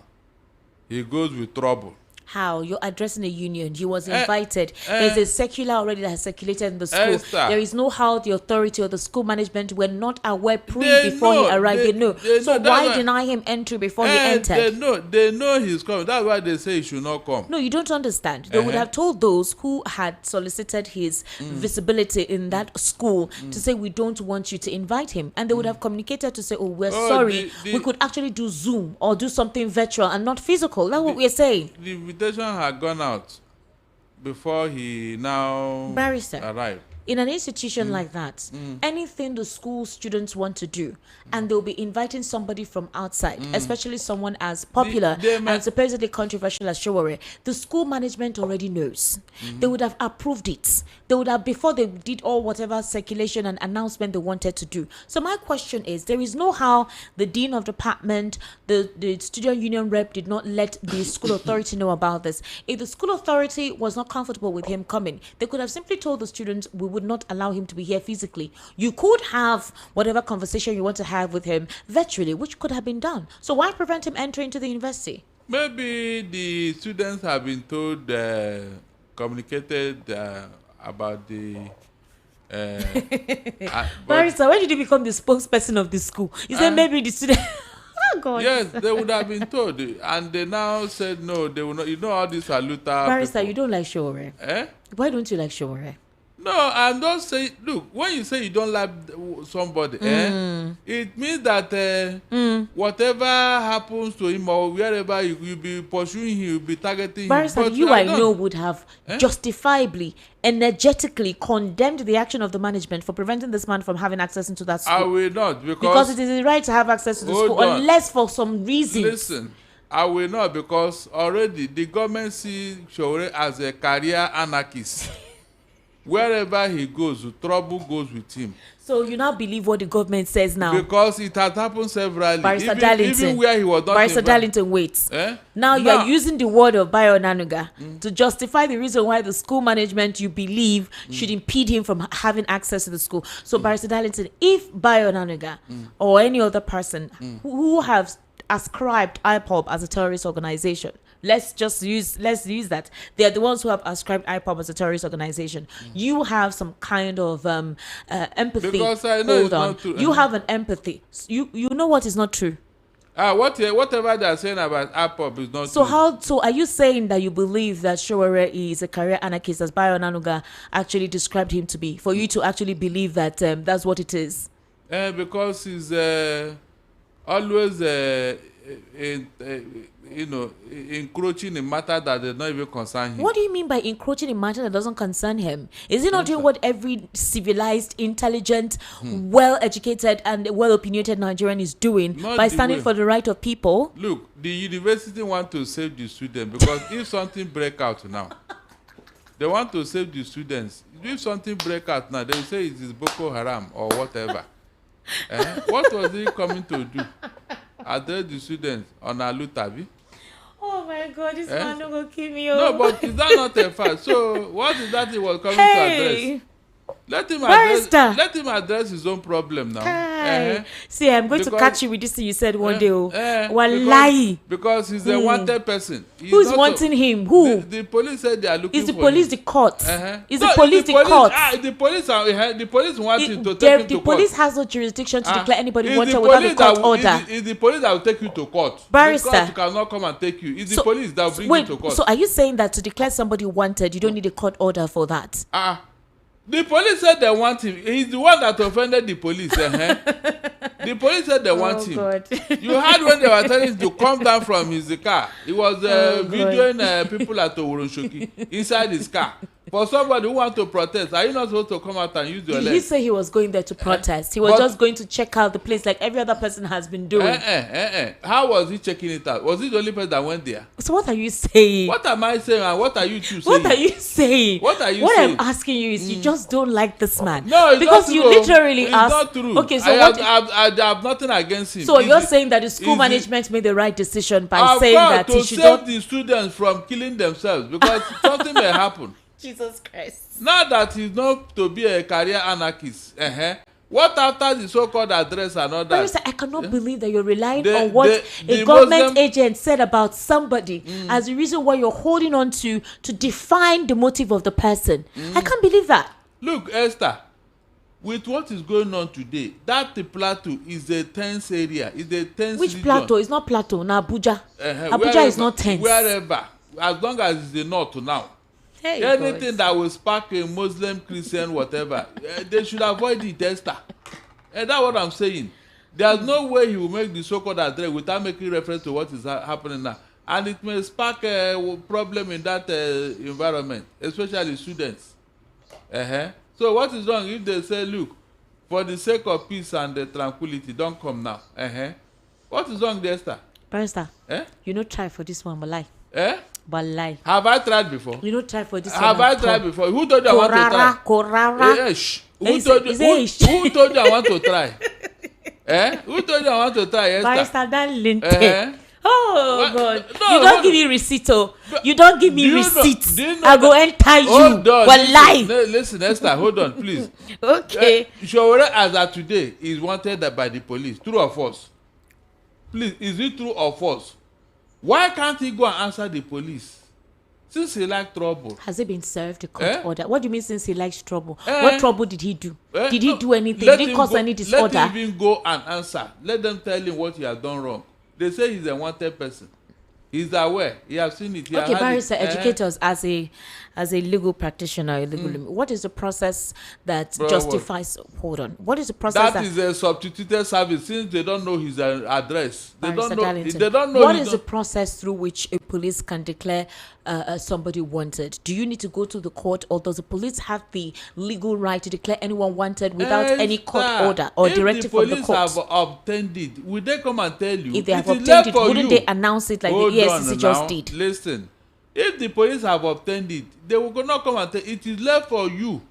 he goes with trouble. How? You're addressing a union. He was invited. There's a circular already that has circulated in the school. There is no how the authority or the school management were not aware before he arrived. They know. So why deny him entry before he entered? They know he's coming. That's why they say he should not come. No, you don't understand. They would have told those who had solicited his visibility in that school to say, we don't want you to invite him. And they would have communicated to say, oh, we're sorry. We could actually do Zoom or do something virtual and not physical. That's what we're saying. The invitation had gone out before he now arrived. In an institution like that, anything the school students want to do, and they'll be inviting somebody from outside, especially someone as popular and supposedly controversial as Showore, the school management already knows. They would have approved it. They would have, before they did all whatever circulation and announcement they wanted to do. So my question is, there is no how the dean of department, the student union rep did not let the school authority know about this. If the school authority was not comfortable with him coming, they could have simply told the students, we would not allow him to be here physically. You could have whatever conversation you want to have with him virtually, which could have been done. So why prevent him entering into the university? Maybe the students have been told, communicated about the Barrister, when did you become the spokesperson of the school? You said maybe the student. Oh God. Yes, they would have been told, and they now said no, they will not. You know all these Aluta Barrister, people. you don't like Showore. Why don't you like Showore? No, I'm not saying. Look, when you say you don't like somebody, it means that whatever happens to him or wherever you be pursuing him, you be targeting Barrister, him. you I know would have justifiably, energetically condemned the action of the management for preventing this man from having access into that school. I will not, because it is his right to have access to the school, unless for some reason. Listen, I will not, because already the government sees Shore as a career anarchist. Wherever he goes, trouble goes with him. So you now believe what the government says now? Because it has happened severally. Barrister Darlington, even where he was not Barrister Darlington, wait. Now you are using the word of Bayo Onanuga to justify the reason why the school management you believe should impede him from having access to the school. So Barrister Darlington, if Bayo Onanuga or any other person who have ascribed IPOB as a terrorist organization, let's use that. They are the ones who have ascribed IPOB as a terrorist organization. You have some kind of empathy. Because I know it's not true. You have an empathy. You know what is not true. Whatever they are saying about IPOB is not true. So are you saying that you believe that Showore is a career anarchist, as Bayo Onanuga actually described him to be, for you to actually believe that that's what it is? Because he's always encroaching in matter that does not even concern him. What do you mean by encroaching in matter that doesn't concern him? Is he not doing what every civilized, intelligent, well-educated and well-opinionated Nigerian is doing by standing for the right of people? Look, the university want to save the students, because if something break out now, they want to save the students. If something break out now, they say it is Boko Haram or whatever. What was he coming to do? Address the students on Alutabi? Oh my God, this man no go kill me. No, but is that not a fact? So what is that he was coming to address? Let him address his own problem now. See, I'm going to catch you with this thing you said one day. Wallahi. Because he's a wanted person. Who's wanting him? Who? The police said they are looking for him. Is the police the court? Is the police the court? The police want him to take him to court. The police has no jurisdiction to declare anybody wanted without the court order. It's the police that will take you to court. Barrister. The court cannot come and take you. It's the police that will bring you to court. So are you saying that to declare somebody wanted, you don't need a court order for that? The police said they want him. He's the one that offended the police. The police said they want him. God. You heard when they were telling him to come down from his car. He was videoing people at Owuronshoki inside his car. For somebody who want to protest, are you not supposed to come out and use your Did leg? he say he was going there to protest? He was just going to check out the place like every other person has been doing. How was he checking it out? Was he the only person that went there? So what are you saying? What am I saying and what are you two saying? What are you saying? What are you what saying? I'm asking you is you just don't like this man. No, it's because not you true. literally It's asked. not true. Okay, so I have nothing against him. So you're saying that the school management made the right decision by saying that he should save the students from killing themselves because something may happen. Jesus Christ. Now that he's not to be a career anarchist, what after the so-called address and all that? I cannot believe that you're relying on what a government agent said about somebody as the reason why you're holding on to define the motive of the person. I can't believe that. Look, Esther, with what is going on today, that plateau is a tense area. It's a tense Which region. plateau? It's not plateau. Now Abuja. Abuja Wherever, is not tense. Wherever, as long as it's the north now. Hey, anything that will spark a Muslim, Christian, whatever, they should avoid it, Esther. And that's what I'm saying. There's no way he will make the so-called address without making reference to what is happening now. And it may spark a problem in that environment, especially students. So what is wrong if they say, look, for the sake of peace and tranquility, don't come now? What is wrong there, Esther? Barrister, you no try for this one, but lie. But lie. Have I tried before? You no try for this one. Have I tried before? Who told you I want to try? Korara. Who told you I want to try? Who told you I want to try, Esther? Barrister Dan Oh, God. No, you don't give me receipt, oh. You don't give me receipt. I go enter you. Hold on. But lie. Listen, Esther, hold on, please. Okay. Showore as of today is wanted by the police. True or false? Please, is it true or false? Why can't he go and answer the police? Since he likes trouble. Has he been served a court order? What do you mean since he likes trouble? What trouble did he do? Did he do anything? Did he cause any disorder? Let him even go and answer. Let them tell him what he has done wrong. They say he's a wanted person. He's aware. He has seen it. Okay, Barrister, educate us as a legal practitioner, what is the process that justifies? Hold on. What is the process that is a substituted service since they don't know his address. They Barrister don't know. Darlington, They don't know. What is the process through which a police can declare somebody wanted? Do you need to go to the court, or does the police have the legal right to declare anyone wanted without any court order or directive from the court? If the police have obtained it, will they come and tell you? If they have obtained it, wouldn't they announce it like the EFCC just did? Listen, if the police have obtained it, they will not come and tell. It is left for you,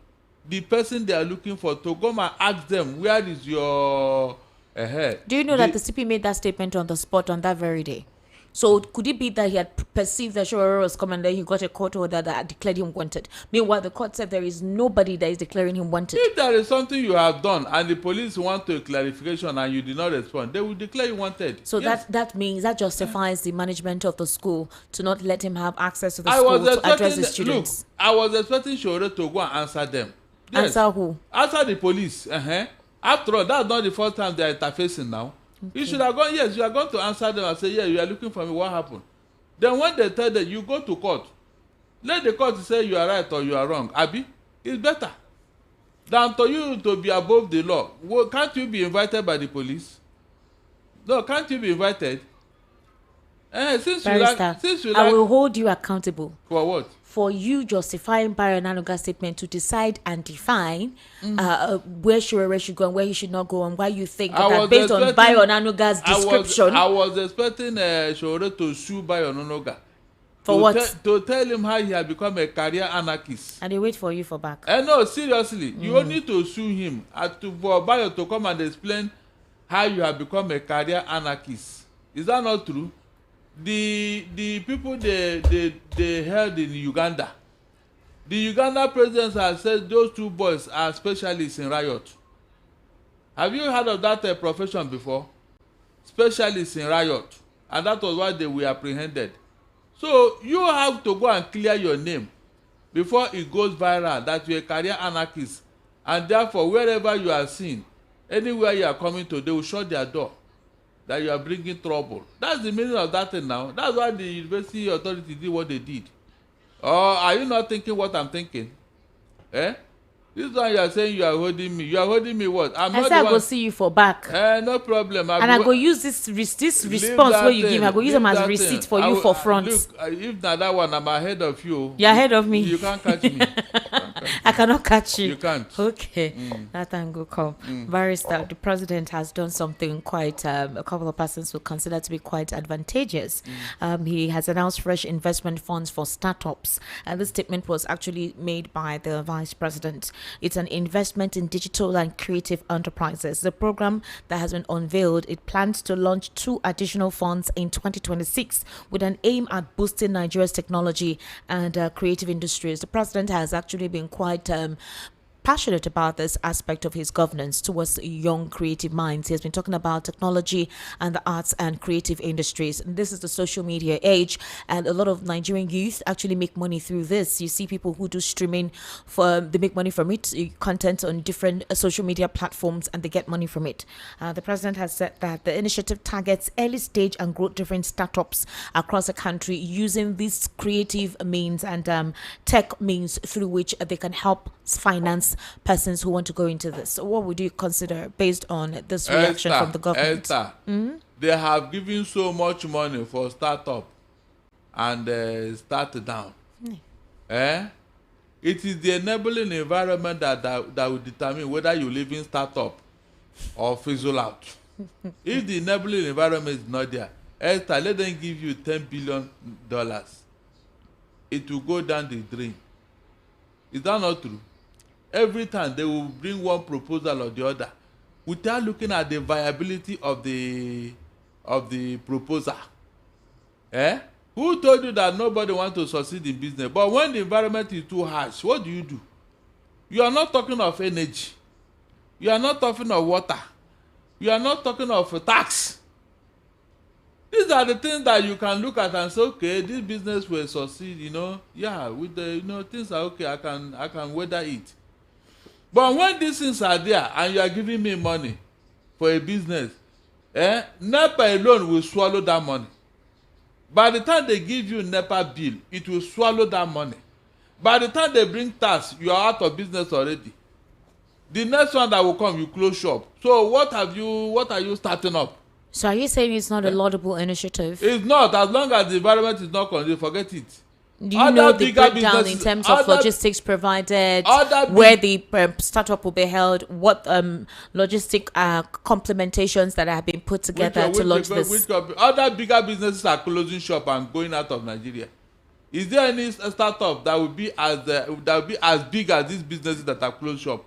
the person they are looking for, to come and ask them, where is your head? Do you know that the CP made that statement on the spot on that very day? So could it be that he had perceived that Showore was coming and then he got a court order that declared him wanted? Meanwhile, the court said there is nobody that is declaring him wanted. If there is something you have done and the police want a clarification and you did not respond, they will declare you wanted. So yes. that means that justifies the management of the school to not let him have access to the school to address the students. Look, I was expecting Showore to go and answer them. Yes. Answer who? Answer the police. After all, that's not the first time they are interfacing now. Okay. You should have gone, yes, you are going to answer them and say, yeah, you are looking for me, what happened? Then when they tell them, you go to court. Let the court say you are right or you are wrong. Abi, it's better than for you to be above the law. Well, can't you be invited by the police? No, can't you be invited? Since you I will hold you accountable. For what? For you justifying Bayo Onanuga's statement to decide and define where Showore should go and where he should not go, and why you think that based on Bayo Onanuga's description. I was expecting Showore to sue Bayo Onanuga. For what? To tell him how he had become a career anarchist. And they wait for you for back. No, seriously. You only need to sue him for Bayo to come and explain how you have become a career anarchist. Is that not true? The people they held in Uganda, the Uganda president has said those two boys are specialists in riot. Have you heard of that profession before? Specialists in riot, and that was why they were apprehended. So you have to go and clear your name before it goes viral that you're a career anarchist, and therefore wherever you are seen, anywhere you are coming to, they will shut their door. That you are bringing trouble. That's the meaning of that thing now. That's why the university authority did what they did. Or are you not thinking what I'm thinking? This one you are saying you are holding me. You are holding me what? I'm I not say the I one. go see you for back. No problem. And I go use this response where you give. I go use them as receipt for you for front. Look, if not that one, I'm ahead of you. You're ahead of me. You can't catch me. I cannot catch you. You can't. Okay, that time will come. Barrister, the president has done something quite, a couple of persons would consider to be quite advantageous. He has announced fresh investment funds for startups. And this statement was actually made by the vice president. It's an investment in digital and creative enterprises. The program that has been unveiled, it plans to launch 2 additional funds in 2026 with an aim at boosting Nigeria's technology and creative industries. The president has actually been quite passionate about this aspect of his governance towards young creative minds. He has been talking about technology and the arts and creative industries. And this is the social media age, and a lot of Nigerian youth actually make money through this. You see people who do streaming, they make money from it, content on different social media platforms, and they get money from it. The president has said that the initiative targets early stage and growth different startups across the country using these creative means and tech means through which they can help finance persons who want to go into this. So what would you consider based on this reaction from the government? They have given so much money for startup and start down. It is the enabling environment that will determine whether you live in startup or fizzle out. If the enabling environment is not there, Esther, let them give you $10 billion. It will go down the drain. Is that not true? Every time they will bring one proposal or the other without looking at the viability of the proposal. Who told you that nobody wants to succeed in business? But when the environment is too harsh, what do? You are not talking of energy. You are not talking of water. You are not talking of tax. These are the things that you can look at and say, okay, this business will succeed, with the, things are okay, I can weather it. But when these things are there and you are giving me money for a business, NEPA alone will swallow that money. By the time they give you NEPA bill, it will swallow that money. By the time they bring tax, you are out of business already. The next one that will come, you close shop. So what are you starting up? So are you saying it's not a laudable initiative? It's not. As long as the environment is not conducive, forget it. Do you know the breakdown in terms of logistics provided, where the startup will be held, what logistic complementations that have been put together to launch this? Other bigger businesses are closing shop and going out of Nigeria. Is there any startup that will be as big as these businesses that have closed shop?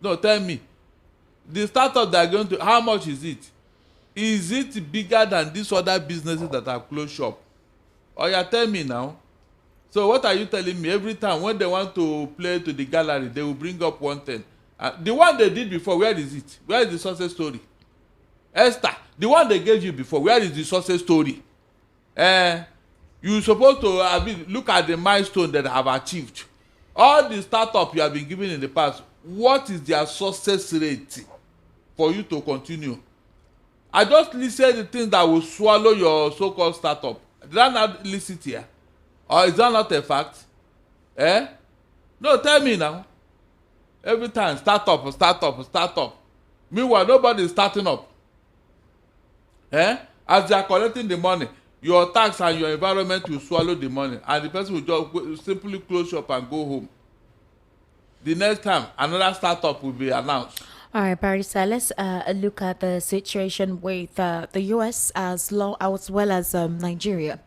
No, tell me. The startup that are going to, how much is it? Is it bigger than these other businesses that have closed shop? Or you tell me now. So what are you telling me? Every time when they want to play to the gallery, they will bring up one thing. The one they did before, where is it? Where is the success story? Esther, the one they gave you before, where is the success story? You're supposed to look at the milestone that they have achieved. All the startup you have been given in the past, what is their success rate for you to continue? I just listed the things that will swallow your so-called startup. Did I not list it here? Or is that not a fact? No, tell me now. Every time, startup. Meanwhile, nobody is starting up. As they are collecting the money, your tax and your environment will swallow the money, and the person will just simply close shop and go home. The next time, another startup will be announced. All right, Barrister, let's look at the situation with the U.S. as well as Nigeria.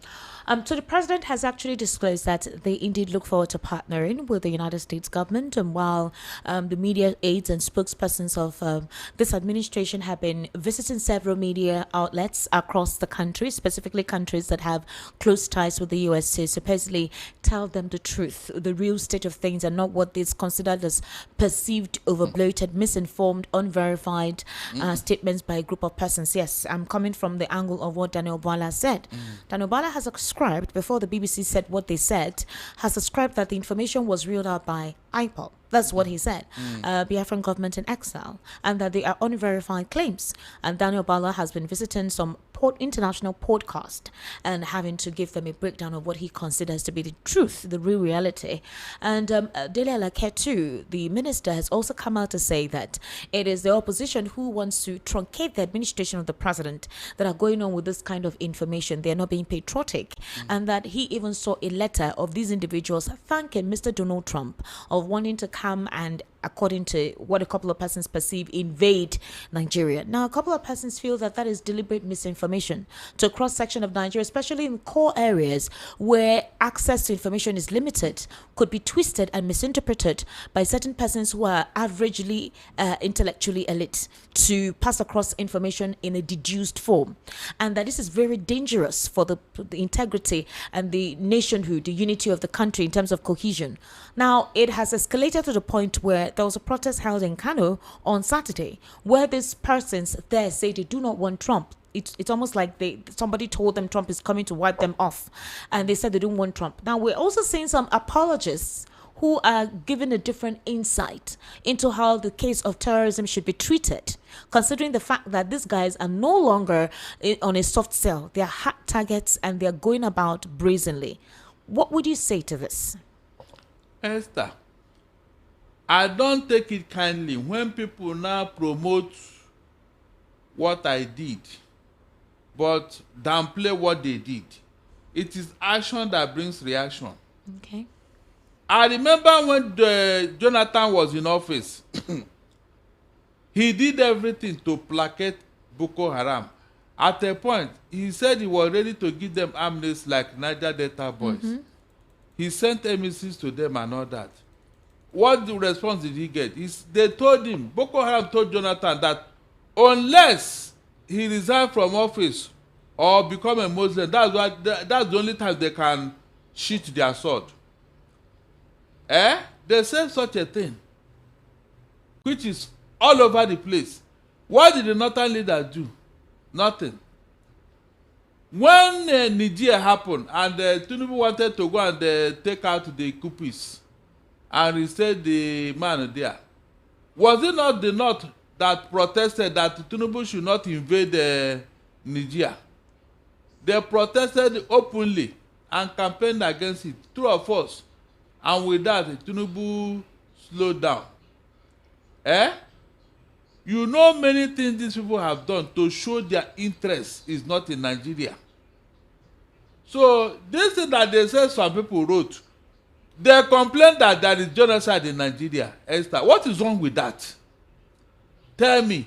So the president has actually disclosed that they indeed look forward to partnering with the United States government, and while the media aides and spokespersons of this administration have been visiting several media outlets across the country, specifically countries that have close ties with the U.S. to supposedly tell them the truth, the real state of things, and not what is considered as perceived, overbloated, misinformed, unverified statements by a group of persons. Yes, I'm coming from the angle of what Daniel Bwala said. Daniel Bwala has before the BBC said what they said, has ascribed that the information was reeled out by IPOP. That's what he said. Biafran government in exile, and that they are unverified claims. And Daniel Bwala has been visiting some international podcast and having to give them a breakdown of what he considers to be the truth, the real reality. And Dele Alake too, the minister, has also come out to say that it is the opposition who wants to truncate the administration of the president that are going on with this kind of information. They're not being patriotic. And that he even saw a letter of these individuals thanking Mr. Donald Trump of wanting to come and, according to what a couple of persons perceive, invade Nigeria. Now, a couple of persons feel that that is deliberate misinformation to a cross-section of Nigeria, especially in core areas where access to information is limited, could be twisted and misinterpreted by certain persons who are averagely intellectually elite to pass across information in a deduced form. And that this is very dangerous for the integrity and the nationhood, the unity of the country in terms of cohesion. Now, it has escalated to the point where there was a protest held in Kano on Saturday where these persons there say they do not want Trump. It's almost like somebody told them Trump is coming to wipe them off, and they said they don't want Trump. Now, we're also seeing some apologists who are given a different insight into how the case of terrorism should be treated, considering the fact that these guys are no longer on a soft cell. They are hard targets and they're going about brazenly. What would you say to this? Esther, I don't take it kindly when people now promote what I did, but downplay what they did. It is action that brings reaction. Okay. I remember when Jonathan was in office, he did everything to placate Boko Haram. At a point, he said he was ready to give them amnesty like Niger Delta boys. He sent emissaries to them and all that. What the response did he get? They told him, Boko Haram told Jonathan that unless he resigns from office or become a Muslim, that's the only time they can sheath their sword. They said such a thing, which is all over the place. What did the northern leader do? Nothing. When Nigeria happened and Tinubu wanted to go and take out the coupists and he said the man there, was it not the north that protested that Tinubu should not invade Nigeria? They protested openly and campaigned against it, true or false. And with that, Tinubu slowed down. You know many things these people have done to show their interest is not in Nigeria. So this thing that they say some people wrote, they complain that there is genocide in Nigeria. Esther, what is wrong with that? Tell me.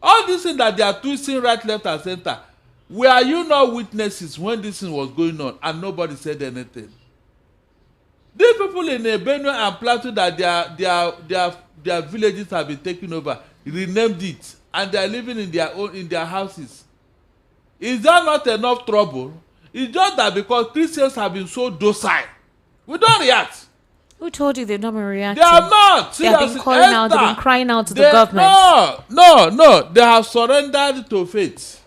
All these things that they are twisting right, left, and center, were you not witnesses when this thing was going on and nobody said anything? These people in Benue and Plateau that their villages have been taken over, renamed it, and they are living in their houses. Is that not enough trouble? It's just that because Christians have been so docile, we don't react. Who told you they've not been reacting? They are not. They have been calling out, they've been crying out to the government. No. They have surrendered to faith.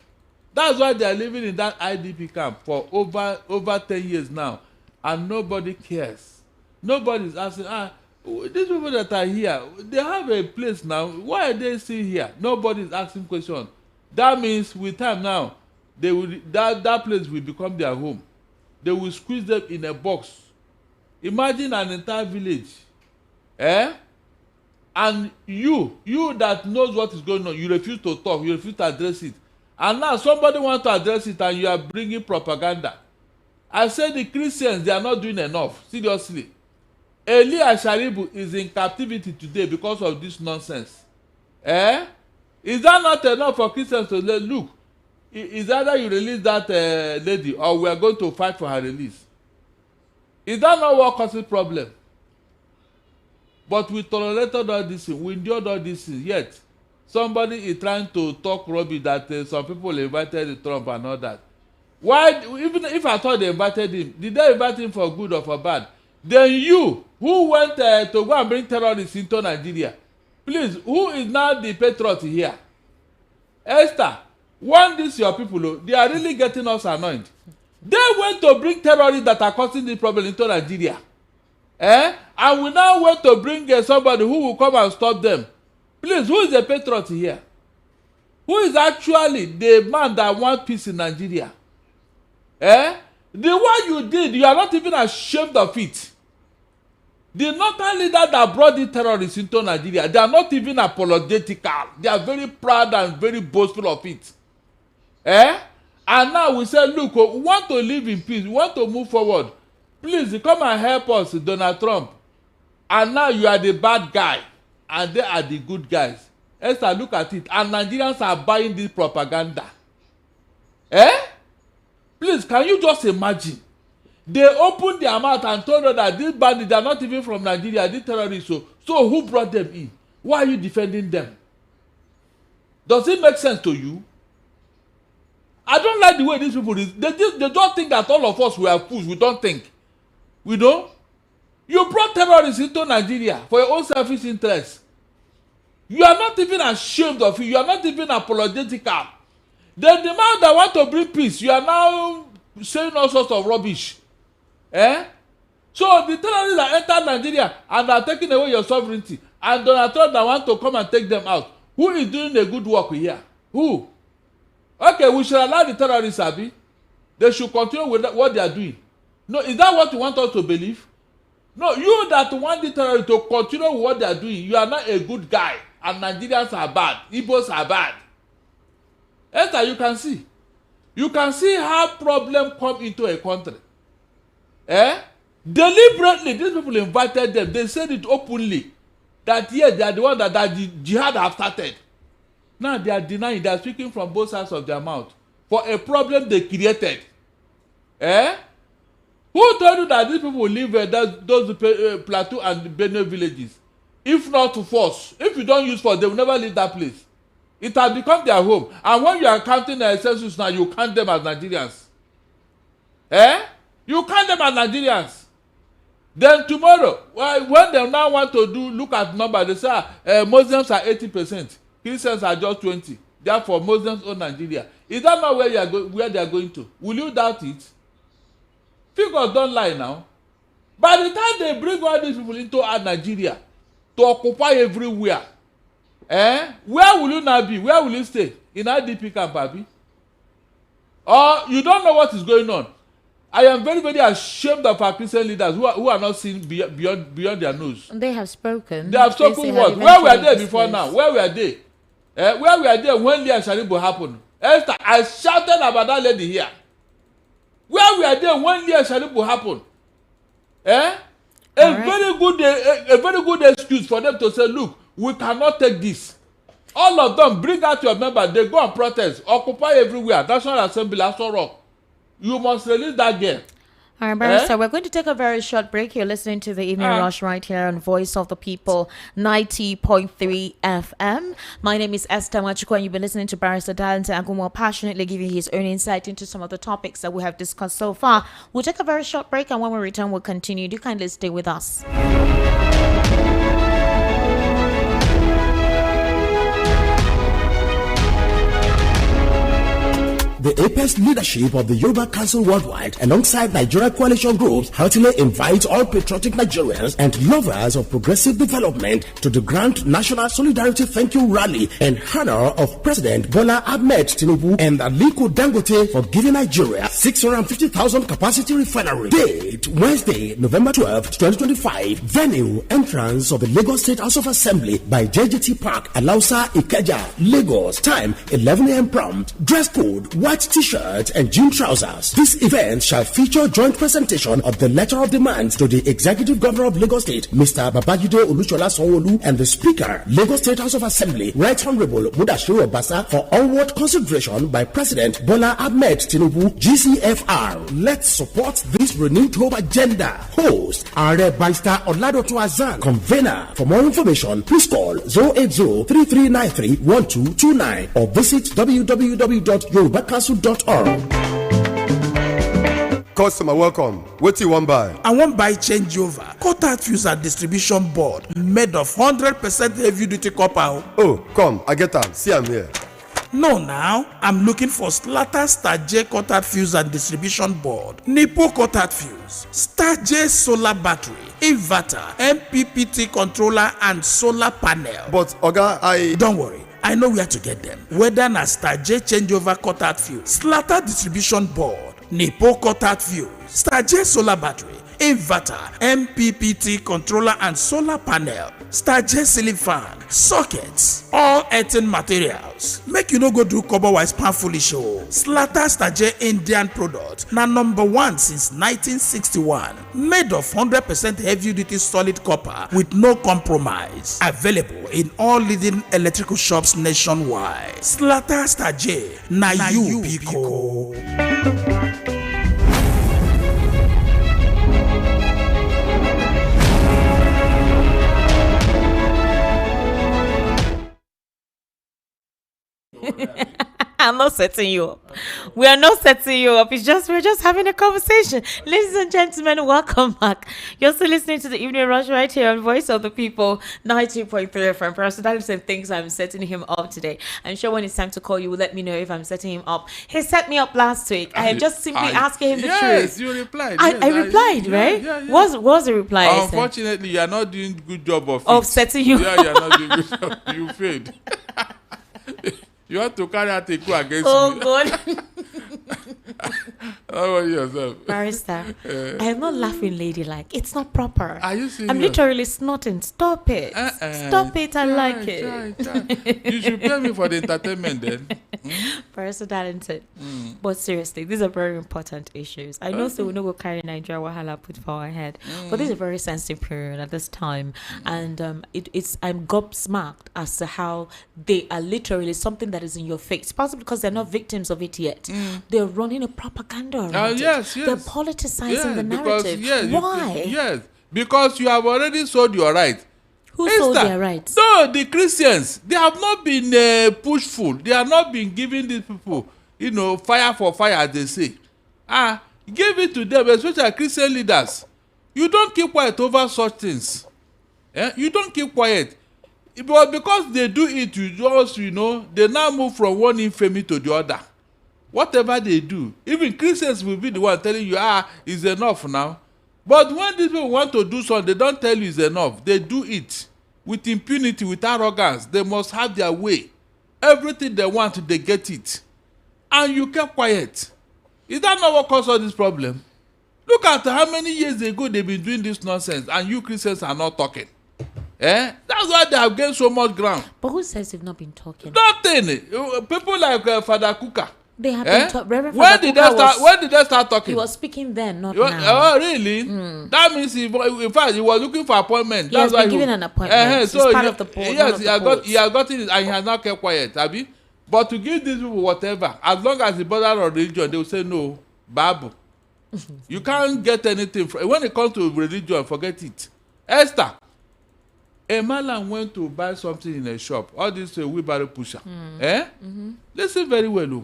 That's why they are living in that IDP camp for over 10 years now, and nobody cares. Nobody's asking, these people that are here, they have a place now. Why are they still here? Nobody's asking questions. That means with time now, they will that place will become their home. They will squeeze them in a box. Imagine an entire village. And you that knows what is going on, you refuse to talk, you refuse to address it. And now somebody wants to address it and you are bringing propaganda. I say the Christians, they are not doing enough. Seriously. Eli Asharibu is in captivity today because of this nonsense. Is that not enough for Christians to say, look, is either you release that lady or we are going to fight for her release? Is that not what causes problem? But we tolerated all this thing, we endured all this thing, yet somebody is trying to talk rubbish that some people invited Trump and all that. Why, even if I thought they invited him, did they invite him for good or for bad? Then you, who went to go and bring terrorists into Nigeria, please, who is now the patriot here? Esther, one this your people, they are really getting us annoyed. They went to bring terrorists that are causing this problem into Nigeria. And we now want to bring somebody who will come and stop them. Please, who is the patriot here? who is actually the man that wants peace in Nigeria? The one you did, you are not even ashamed of it. The northern leader that brought the terrorists into Nigeria, they are not even apologetical. They are very proud and very boastful of it. And now we say, look, we want to live in peace. We want to move forward. Please come and help us, Donald Trump. And now you are the bad guy. And they are the good guys. Esther, look at it. And Nigerians are buying this propaganda. Please, can you just imagine? They opened their mouth and told us that these bandits are not even from Nigeria, these terrorists. So who brought them in? Why are you defending them? Does it make sense to you? I don't like the way these people is. They don't think that all of us were fools. We don't think. We don't. You brought terrorists into Nigeria for your own selfish interests. You are not even ashamed of it. You are not even apologetical. Then the man that want to bring peace, you are now saying all sorts of rubbish. So the terrorists that entered Nigeria and are taking away your sovereignty, and Donald Trump that want to come and take them out, who is doing a good work here? Who? Okay, we should allow the terrorists, Abi. They should continue with what they are doing. No, is that what you want us to believe? No, you that want the terrorists to continue with what they are doing, you are not a good guy, and Nigerians are bad. Igbos are bad. Esther, you can see. You can see how problem come into a country. Deliberately, these people invited them. They said it openly that yes, they are the one that the jihad have started. Now they are denying. They are speaking from both sides of their mouth for a problem they created. Who told you that these people will live those Plateau and Benue villages? If not to force, if you don't use force, they will never leave that place. It has become their home. And when you are counting the census now, you count them as Nigerians. You count them as Nigerians. Then tomorrow, when they now want to look at numbers, they say Muslims are 80%, Christians are just 20%. Therefore, Muslims own Nigeria. Is that not where they are going to? Will you doubt it? Figures don't lie now. By the time they bring all these people into Nigeria to occupy everywhere, where will you now be? Where will you stay? In IDP camp, Abi? Or you don't know what is going on? I am very, very ashamed of our Christian leaders who are not seeing beyond their nose. They have spoken. They have spoken what? Where were they before now? Where were they? Where were they when Leah Sharibu happened? Esther, I shouted about that lady here. Where were they when Leah Sharibu happened? A very good excuse for them to say, look, we cannot take this. All of them, bring out your members. They go and protest, occupy everywhere. National Assembly, Aso Rock. You must release that girl. All right, Barrister, we're going to take a very short break. You're listening to the Evening Rush right here on Voice of the People, 90.3 FM. My name is Esther Machukwu, and you've been listening to Barrister Darlington Agumo passionately giving his own insight into some of the topics that we have discussed so far. We'll take a very short break, and when we return, we'll continue. Do kindly stay with us. The apex leadership of the Yoruba Council Worldwide, alongside Nigeria coalition groups, heartily invites all patriotic Nigerians and lovers of progressive development to the Grand National Solidarity Thank You Rally in honor of President Bola Ahmed Tinubu and Aliko Dangote for giving Nigeria 650,000 capacity refinery. Date, Wednesday, November 12th, 2025. Venue, entrance of the Lagos State House of Assembly by JGT Park, Alausa, Ikeja, Lagos. Time, 11 a.m. prompt. Dress code, white t-shirt and jean trousers. This event shall feature joint presentation of the letter of demand to the Executive Governor of Lagos State, Mr. Babajide Olusola Sanwo-Olu, and the Speaker, Lagos State House of Assembly, Right Honorable Mudashiru Obasa, for onward consideration by President Bola Ahmed Tinubu, GCFR. Let's support this renewed hope agenda. Host, Are Barrister Oladoto Azan. Convener. For more information, please call 080-3393-1229 or visit www.yorubacouncil.org. Customer, welcome. What you want buy? I want buy changeover. Cutout fuse and distribution board made of 100% heavy duty copper. Oh, come, I get them. See, I'm here. No, now I'm looking for Slatter Star J cutout fuse and distribution board, Nipo cutout fuse, Star J solar battery, inverter, MPPT controller, and solar panel. But Oga, don't worry. I know where to get them. Whether na Star J changeover cutout fuse, Slatter distribution board, Nipo cutout fuse, Star J solar battery, inverter, MPPT controller and solar panel, Star J ceiling fan, sockets, all earthen materials. Make you no go do cover-wise pan foolish o. Slatter Star J Indian product na #1 since 1961. Made of 100% heavy-duty solid copper with no compromise. Available in all leading electrical shops nationwide. Slatter Star J, na you Pico. I'm not setting you up. We are not setting you up. We're just having a conversation. Ladies and gentlemen, welcome back. You're still listening to the Evening Rush right here on Voice of the People, 92.3 FM. Pastor Dali said things I'm setting him up today. I'm sure when it's time to call you, will let me know if I'm setting him up. He set me up last week. I am just simply asking him the truth. Yes, you replied. I replied, right? Yeah. What was the reply? Unfortunately, you are not doing a good job of setting you up. Yeah, you are not doing a good job. You failed. You have to carry out a coup against me. Oh, God. How about yourself? Barrister, I am not laughing ladylike. It's not proper. Are you serious? I'm literally snorting. Stop it. Stop it. I like it. You should pay me for the entertainment then. Barrister Darlington. But seriously, these are very important issues. I know so we no go carry Nigeria Wahala put for our head. But this is a very sensitive period at this time. And I'm gobsmacked as to how they are literally something that is in your face. Possibly because they're not victims of it yet. They're running a propaganda around it. Yes. They're politicizing the narrative. Why? Because you have already sold your right. Who sold their rights? No, the Christians. They have not been pushful. They have not been giving these people, fire for fire, as they say. Give it to them, especially Christian leaders. You don't keep quiet over such things. You don't keep quiet. But because they do it, you just, they now move from one infamy to the other. Whatever they do, even Christians will be the one telling you, it's enough now. But when these people want to do something, they don't tell you it's enough. They do it with impunity, with arrogance. They must have their way. Everything they want, they get it. And you kept quiet. Is that not what caused all this problem? Look at how many years ago they've been doing this nonsense, and you Christians are not talking. That's why they have gained so much ground. But who says they've not been talking? Nothing. People like Father Kuka. They have been talking. When did they start talking? He was speaking then, not now. Oh, really? That means in fact he was looking for appointment. He has been given an appointment. So he's part of the board. Yes, he has gotten it, and he has not kept quiet. Abi? But to give these people whatever, as long as the border of religion, they will say no, Babu. You can't get anything when it comes to religion. Forget it. Esther. A man went to buy something in a shop. All this wheelbarrow pusher. Listen very well.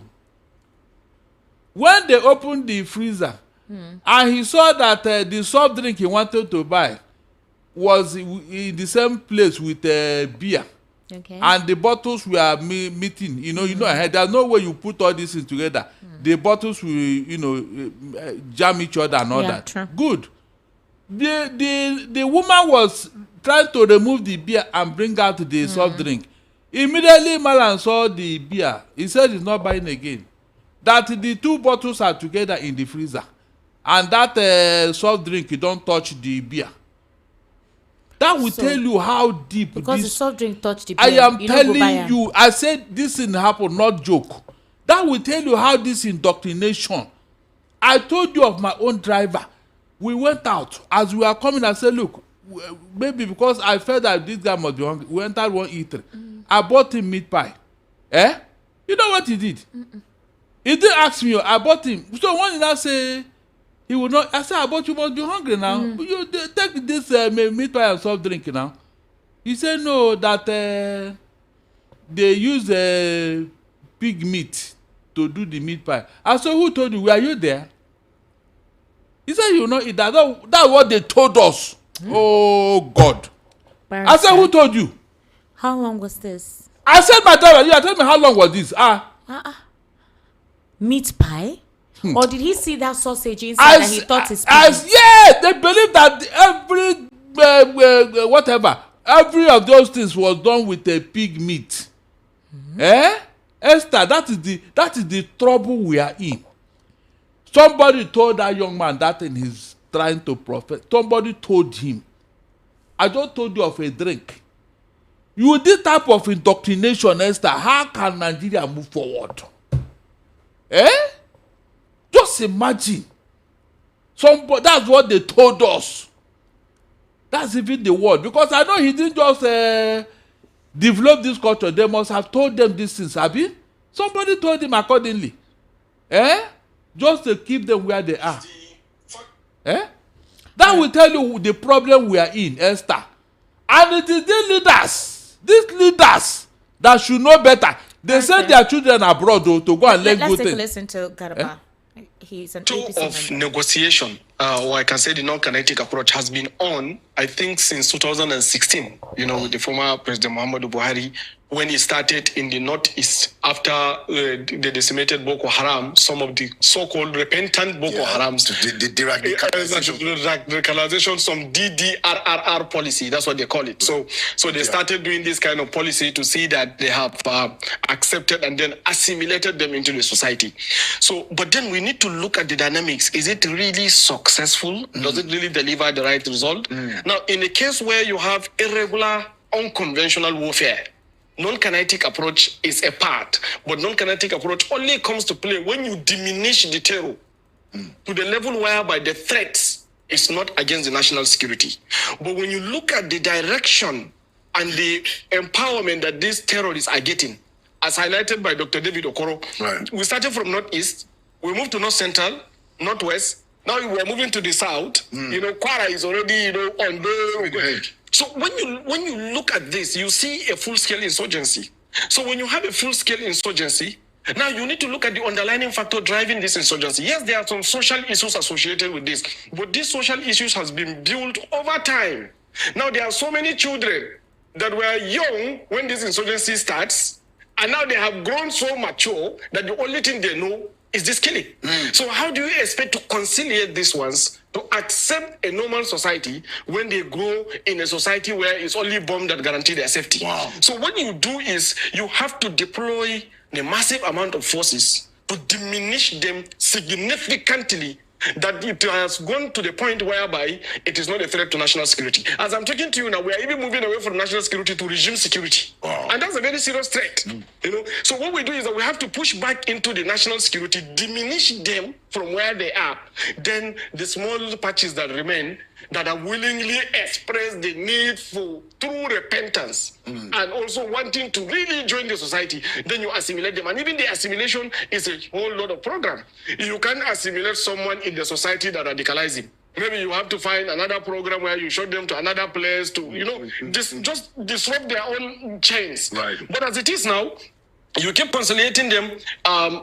When they opened the freezer, and he saw that the soft drink he wanted to buy was in the same place with beer. Okay. And the bottles were meeting. There's no way you put all these things together. The bottles will, jam each other and all that. True. Good. The woman was trying to remove the beer and bring out the soft drink. Immediately Malan saw the beer. He said he's not buying again. That the two bottles are together in the freezer. And that soft drink, you don't touch the beer. That will tell you how deep because this... the soft drink touched the beer. I am telling you, I said this thing happened, not joke. That will tell you how this indoctrination. I told you of my own driver. We went out. As we were coming, I said, look, maybe because I felt that this guy must be hungry. We entered one eatery. I bought him meat pie. You know what he did? He didn't ask me. I bought him. So when he now say he would not, I said, but you must be hungry now. You take this meat pie and soft drink now. He said no, that they use pig meat to do the meat pie. I said, who told you? Were you there? He said, you know, that's what they told us. Oh, God. Barrister, I said, who told you? How long was this? I said, my driver, you are telling me how long was this? Meat pie? Or did he see that sausage inside and he thought it's pig? Yeah, they believe that every of those things was done with a pig meat. Esther, that is the trouble we are in. Somebody told that young man that in his trying to profit. Somebody told him, I just told you of a drink. You this type of indoctrination, Esther, how can Nigeria move forward? Just imagine. Somebody, that's what they told us. That's even the word. Because I know he didn't just develop this culture. They must have told them these things, Abi. Somebody told him accordingly. Just to keep them where they are. That will tell you the problem we are in, Esther. And it is these leaders that should know better. They send their children abroad to go and learn good things. Let's take a listen to Garba. He's an APC of negotiation, or I can say the non-kinetic approach, has been on, I think, since 2016, with the former President Muhammadu Buhari, when he started in the northeast after the decimated Boko Haram, some of the so-called repentant Boko Harams, the radicalization, some DDRRR policy, that's what they call it. So they started doing this kind of policy to see that they have accepted and then assimilated them into the society. So, but then we need to look at the dynamics. Is it really successful? Does it really deliver the right result? Now, in a case where you have irregular, unconventional warfare, non-kinetic approach is a part, but non-kinetic approach only comes to play when you diminish the terror to the level whereby the threat is not against the national security. But when you look at the direction and the empowerment that these terrorists are getting, as highlighted by Dr. David Okoro, we started from northeast, we moved to north central, northwest. Now we are moving to the south. Kwara is already on the edge. So when you look at this, you see a full-scale insurgency. So when you have a full-scale insurgency, now you need to look at the underlying factor driving this insurgency. Yes, there are some social issues associated with this, but these social issues has been built over time. Now there are so many children that were young when this insurgency starts, and now they have grown so mature that the only thing they know is this killing. So how do you expect to conciliate these ones to accept a normal society when they grow in a society where it's only bomb that guarantee their safety? So what you do is you have to deploy a massive amount of forces to diminish them significantly, that it has gone to the point whereby it is not a threat to national security. As I'm talking to you now, we are even moving away from national security to regime security. And that's a very serious threat. So what we do is that we have to push back into the national security, diminish them from where they are. Then the small patches that remain, that are willingly express the need for true repentance and also wanting to really join the society, then you assimilate them. And even the assimilation is a whole lot of program. You can't assimilate someone in the society that radicalize him. Maybe you have to find another program where you show them to another place to, just disrupt their own chains. But as it is now, you keep conciliating them.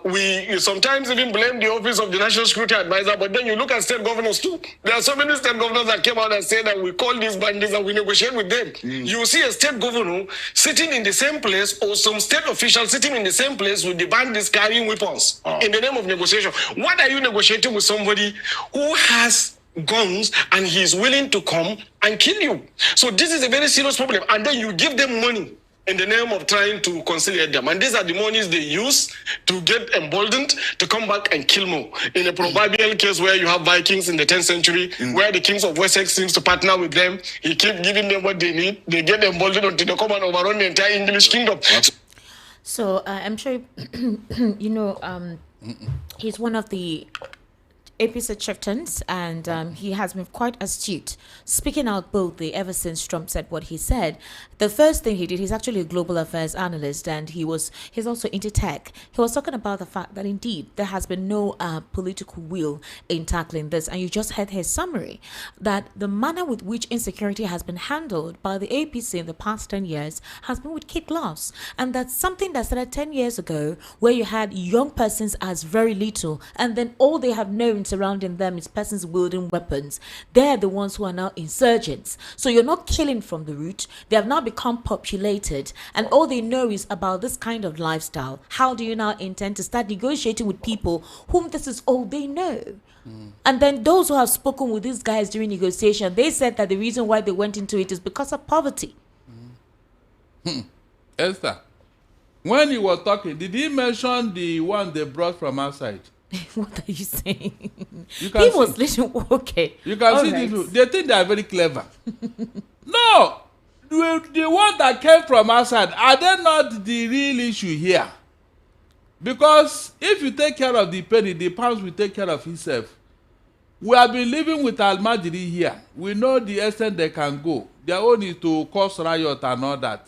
We sometimes even blame the office of the National Security Advisor, but then you look at state governors too. There are so many state governors that came out and said that we call these bandits and we negotiate with them. You see a state governor sitting in the same place, or some state official sitting in the same place with the bandits carrying weapons in the name of negotiation. What are you negotiating with somebody who has guns and he is willing to come and kill you? So this is a very serious problem. And then you give them money in the name of trying to conciliate them. And these are the monies they use to get emboldened to come back and kill more. In a proverbial case where you have Vikings in the 10th century, where the kings of Wessex seems to partner with them, he keeps giving them what they need, they get emboldened until they come and overrun the entire English kingdom. So I'm sure, he's one of the APC chieftains, and he has been quite astute, speaking out boldly ever since Trump said what he said. The first thing he did, he's actually a global affairs analyst, and he's also into tech. He was talking about the fact that indeed there has been no political will in tackling this, and you just heard his summary, that the manner with which insecurity has been handled by the APC in the past 10 years has been with kid gloves, and that's something that started 10 years ago, where you had young persons as very little, and then all they have known surrounding them is persons wielding weapons. They're the ones who are now insurgents. So you're not killing from the root. They have now become populated, and all they know is about this kind of lifestyle. How do you now intend to start negotiating with people whom this is all they know? And then those who have spoken with these guys during negotiation, they said that the reason why they went into it is because of poverty. Esther, When he was talking, did he mention the one they brought from outside? What are you saying? You can He see. was listening. Okay. You can All see right. these people. They think they are very clever. No, the one that came from outside, are they not the real issue here? Because if you take care of the penny, the pounds will take care of himself. We have been living with Almajiri here. We know the extent they can go. Their own is to cause riot and all that.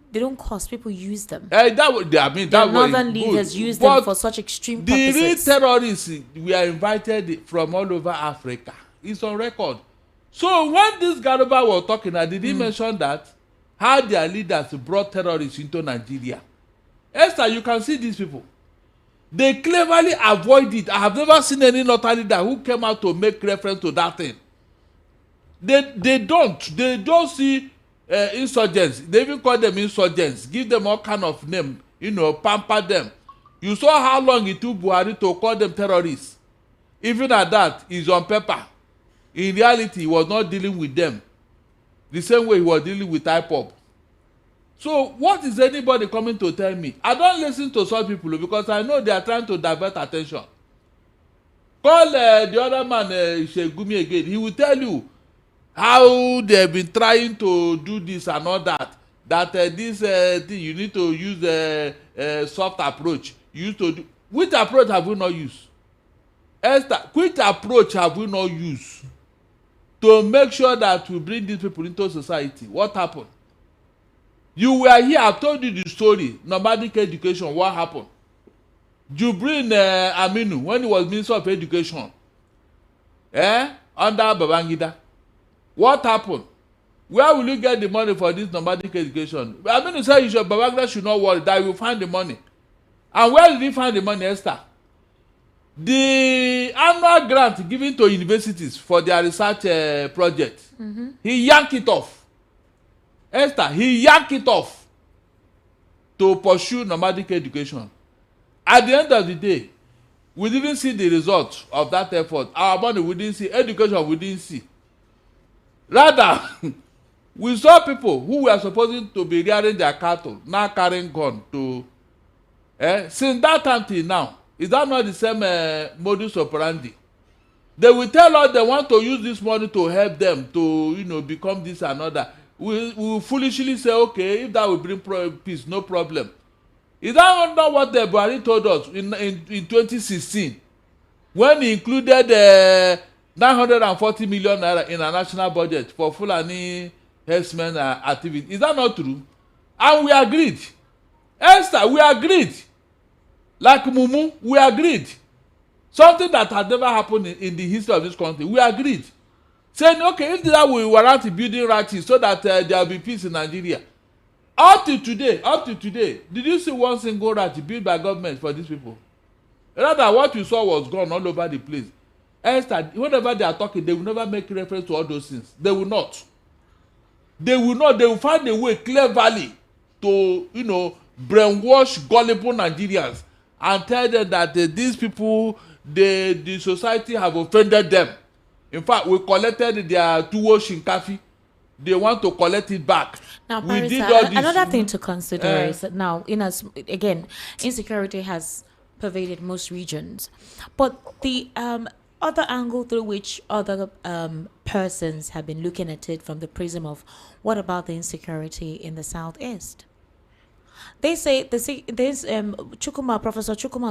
They don't cause, people use them. I mean, The that was northern good. leaders use But them for such extreme the real purposes. terrorists we are invited from all over Africa. It's on record. So when this Garuba was talking, did he mention that how their leaders brought terrorists into Nigeria? Esther, you can see these people. They cleverly avoid it. I have never seen any northern leader who came out to make reference to that thing. They don't see insurgents. They even call them insurgents. Give them all kind of name. Pamper them. You saw how long it took Buhari to call them terrorists. Even at that, it's on paper. In reality, he was not dealing with them the same way he was dealing with IPOB. So what is anybody coming to tell me? I don't listen to such people because I know they are trying to divert attention. Call the other man, Shegumi, again. He will tell you how they have been trying to do this and all that. That this thing, you need to use a soft approach. You used to do. Which approach have we not used? Esther, which approach have we not used to make sure that we bring these people into society? What happened? You were here. I've told you the story. Nomadic education. What happened? Jubrin Aminu, when he was Minister of Education, under Babangida. What happened? Where will you get the money for this nomadic education? Aminu said Babangida should not worry, that he will find the money. And where did he find the money, Esther? The annual grant given to universities for their research project, he yanked it off. Esther, he yanked it off to pursue nomadic education. At the end of the day, we didn't see the result of that effort. Our money we didn't see, education we didn't see. Rather, we saw people who were supposed to be rearing their cattle now carrying gun to. Since that time till now, is that not the same modus operandi? They will tell us they want to use this money to help them to become this and other. We will foolishly say, okay, if that will bring peace, no problem. Is that not what the Buhari told us in 2016 when he included 940 million naira in a national budget for Fulani herdsmen activity? Is that not true? And we agreed. Esther, we agreed. Like Mumu, we agreed. Something that had never happened in the history of this country. We agreed. Saying, okay, if that will warrant building rights so that there will be peace in Nigeria. Up to today, did you see one single right built by government for these people? Rather, what you saw was gone all over the place. Esther, whenever they are talking, they will never make reference to all those things. They will not. They will find a way cleverly to, brainwash gullible Nigerians and tell them that these people, the society have offended them. In fact, we collected their tuwo shinkafi. They want to collect it back. Now, we Paris, did all this. another thing to consider is that now, again, insecurity has pervaded most regions, but the other angle through which other persons have been looking at it from the prism of what about the insecurity in the southeast? They say Professor Chukuma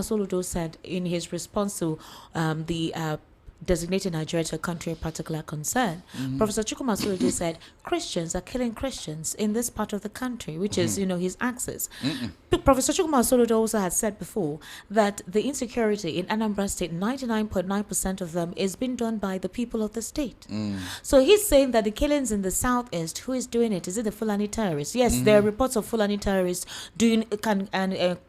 Soludo said in his response to the designating Nigeria to a country of particular concern. Professor Chukuma Soludo said Christians are killing Christians in this part of the country, which is, his axis. Professor Chukuma Soludo also has said before that the insecurity in Anambra State, 99.9% of them is being done by the people of the state. So he's saying that the killings in the southeast, who is doing it? Is it the Fulani terrorists? Yes, there are reports of Fulani terrorists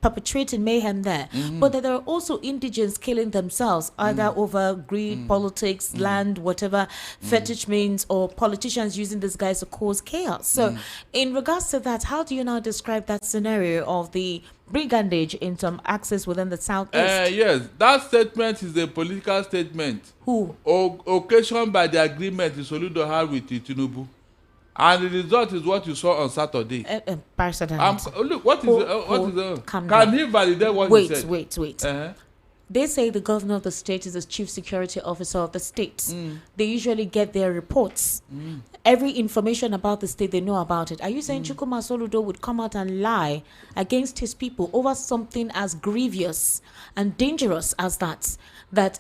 perpetrating mayhem there, but that there are also indigents killing themselves, either over greed, politics, land, whatever fetish means, or politicians using these guys to cause chaos. So in regards to that, how do you now describe that scenario of the brigandage in some axis within the southeast? Yes, that statement is a political statement. Who? Occasioned by the agreement Soludo had with Tinubu. And the result is what you saw on Saturday. President. Look, what is Can he validate what he said? Wait. They say the governor of the state is the chief security officer of the state. They usually get their reports. Every information about the state, they know about it. Are you saying Chukwuma Soludo would come out and lie against his people over something as grievous and dangerous as that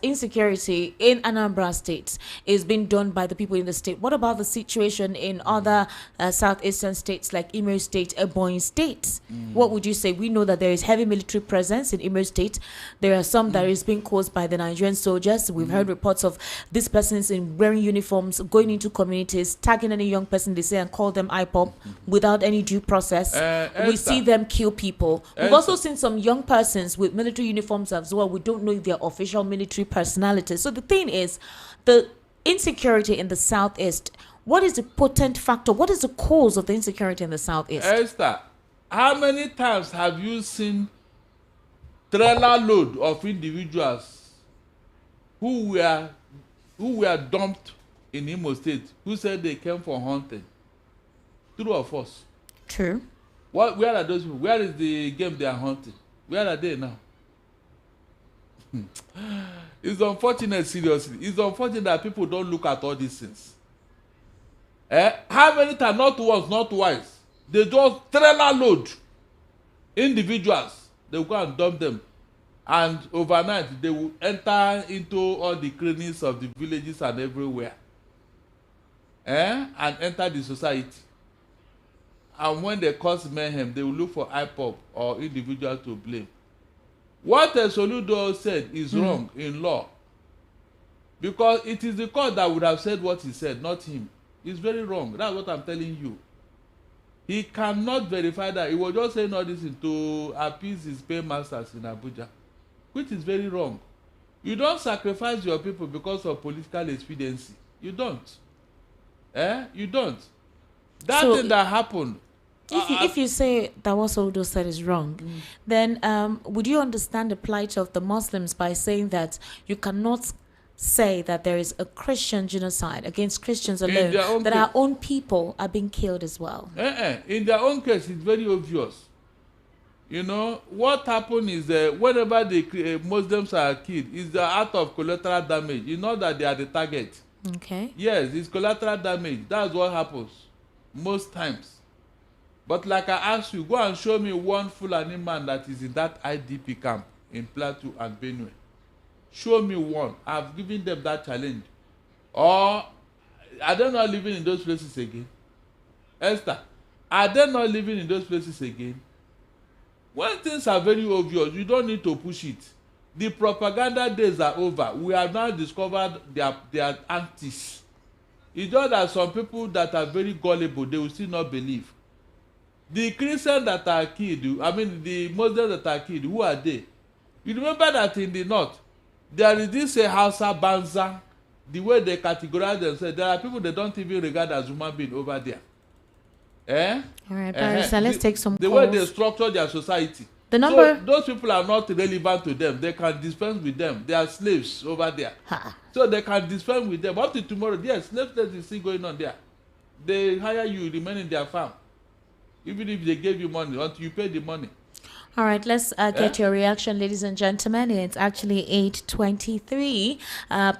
insecurity in Anambra State is being done by the people in the state? What about the situation in other southeastern states like Imo State, Ebonyi State? What would you say? We know that there is heavy military presence in Imo State. There are some that is being caused by the Nigerian soldiers. We've heard reports of these persons in wearing uniforms, going into communities, tagging any young person they say and call them IPOP without any due process. We see them kill people. We've also seen some young persons with military uniforms as well. We don't know if they're official military personalities. So the thing is, the insecurity in the southeast, what is the potent factor? What is the cause of the insecurity in the southeast? Esther, how many times have you seen trailer load of individuals who were dumped in Imo State, who said they came for hunting? True or false? True. Where are those people? Where is the game they are hunting? Where are they now? It's unfortunate, seriously. It's unfortunate that people don't look at all these things. How many times, not once, not twice, they just trailer load individuals. They will go and dump them, and overnight they will enter into all the crannies of the villages and everywhere, and enter the society. And when they cause mayhem, they will look for IPOP or individuals to blame. What Soludo said is wrong in law, because it is the court that would have said what he said, not him. It's very wrong. That's what I'm telling you. He cannot verify that. He was just saying all this to appease his paymasters in Abuja, which is very wrong. You don't sacrifice your people because of political expediency. You don't. You don't. That thing that happened. If you say that what Soludo said is wrong, then would you understand the plight of the Muslims by saying that you cannot say that there is a Christian genocide against Christians alone, that our own people are being killed as well? In their own case, it's very obvious. You know, what happened is whenever the Muslims are killed, it's the act of collateral damage. You know that they are the target. Okay. Yes, it's collateral damage. That's what happens most times. But like I asked you, go and show me one Fulani man that is in that IDP camp in Plateau and Benue. Show me one. I've given them that challenge. Or are they not living in those places again? Esther, are they not living in those places again? When things are very obvious, you don't need to push it. The propaganda days are over. We have now discovered their antics. It's just that some people that are very gullible, they will still not believe. The Christians that are killed, I mean the Muslims that are killed, who are they? You remember that in the north, there is this Hausa Banza, the way they categorize themselves. There are people they don't even regard as human beings over there. All right, Barrister, let's take some the calls. way they structure their society. The number. So those people are not relevant to them. They can dispense with them. They are slaves over there. So they can dispense with them. Up to tomorrow, yes, slave trade is still going on there. They hire you, remain in their farm. Even if they gave you money, until you pay the money. All right, let's get your reaction, ladies and gentlemen. It's actually 8:23.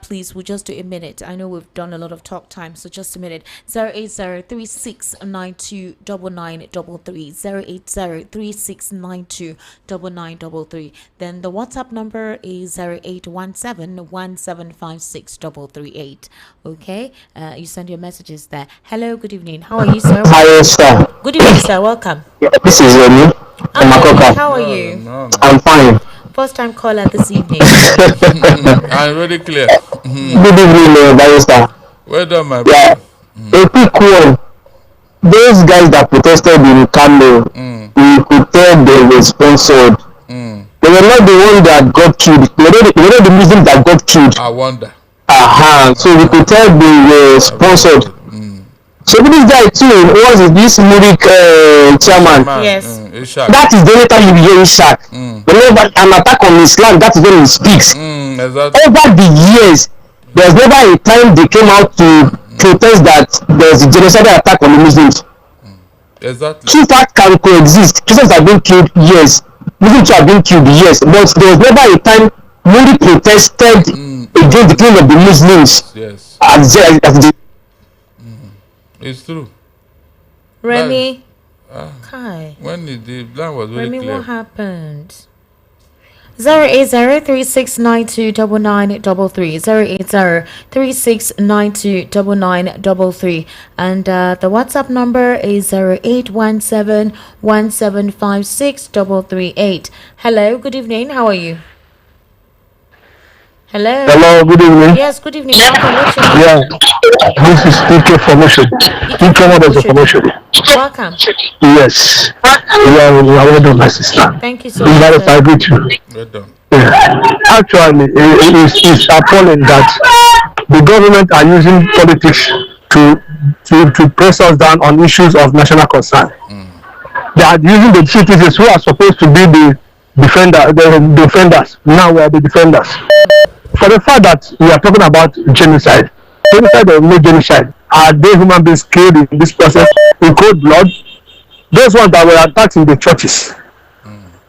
Please, we'll just do a minute. I know we've done a lot of talk time, so just a minute. 08036929933. 08036929933. Then the WhatsApp number is 0817175638. Okay, you send your messages there. Hello, good evening. How are you, sir? Hi, sir. Good evening, sir. Welcome. Yeah, this is Remy. How are you? No. I'm fine. First time caller this evening. I'm very clear. Good evening, Barrister. Well done, my Yeah, brother. a quick one. Those guys that protested in Kano, we could tell they were sponsored. They were not the one that got killed. They were not the Muslims that got killed. I wonder. So we could tell they were sponsored. So this guy too was this Murik chairman. Yes. That is the only time you hear Ishaq. Whenever an attack on Islam, that is when he speaks. Exactly. Over the years, there's never a time they came out to protest that there's a genocidal attack on the Muslims. Exactly. Two facts can coexist. Christians have been killed, yes. Muslims have been killed, yes. But there was never a time Modi protested against the killing of the Muslims. Yes. It's true. Remy. Kai. When the plan was very Remy, clear. what happened? 08036929933 08036929933 and the WhatsApp number is 0817175638. Hello, good evening. How are you? Hello. Hello, good evening. Yes, good evening. Welcome. What's your name? Yeah, this is PK Formation. PK Models Formation. Welcome. Yes. You are well done, my sister. Thank you so That is much. I agree to you. Well done. Yeah. Actually, it's appalling that the government are using politics to press us down on issues of national concern. They are using the citizens who are supposed to be the defenders. Now we are the defenders. For the fact that we are talking about genocide or no genocide, are they human beings killed in this process in cold blood? Those ones that were attacked in the churches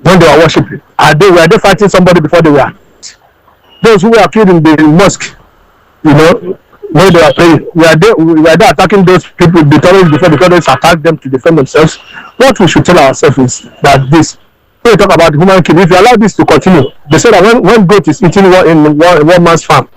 when they were worshiping, were they fighting somebody before they were? Those who were killed in the mosque, when they were praying, were they attacking those people, the terrorists, before the terrorists attacked them to defend themselves? What we should tell ourselves is that when we talk about human killing, if you allow this to continue, they say that when goat is eating in one man's farm,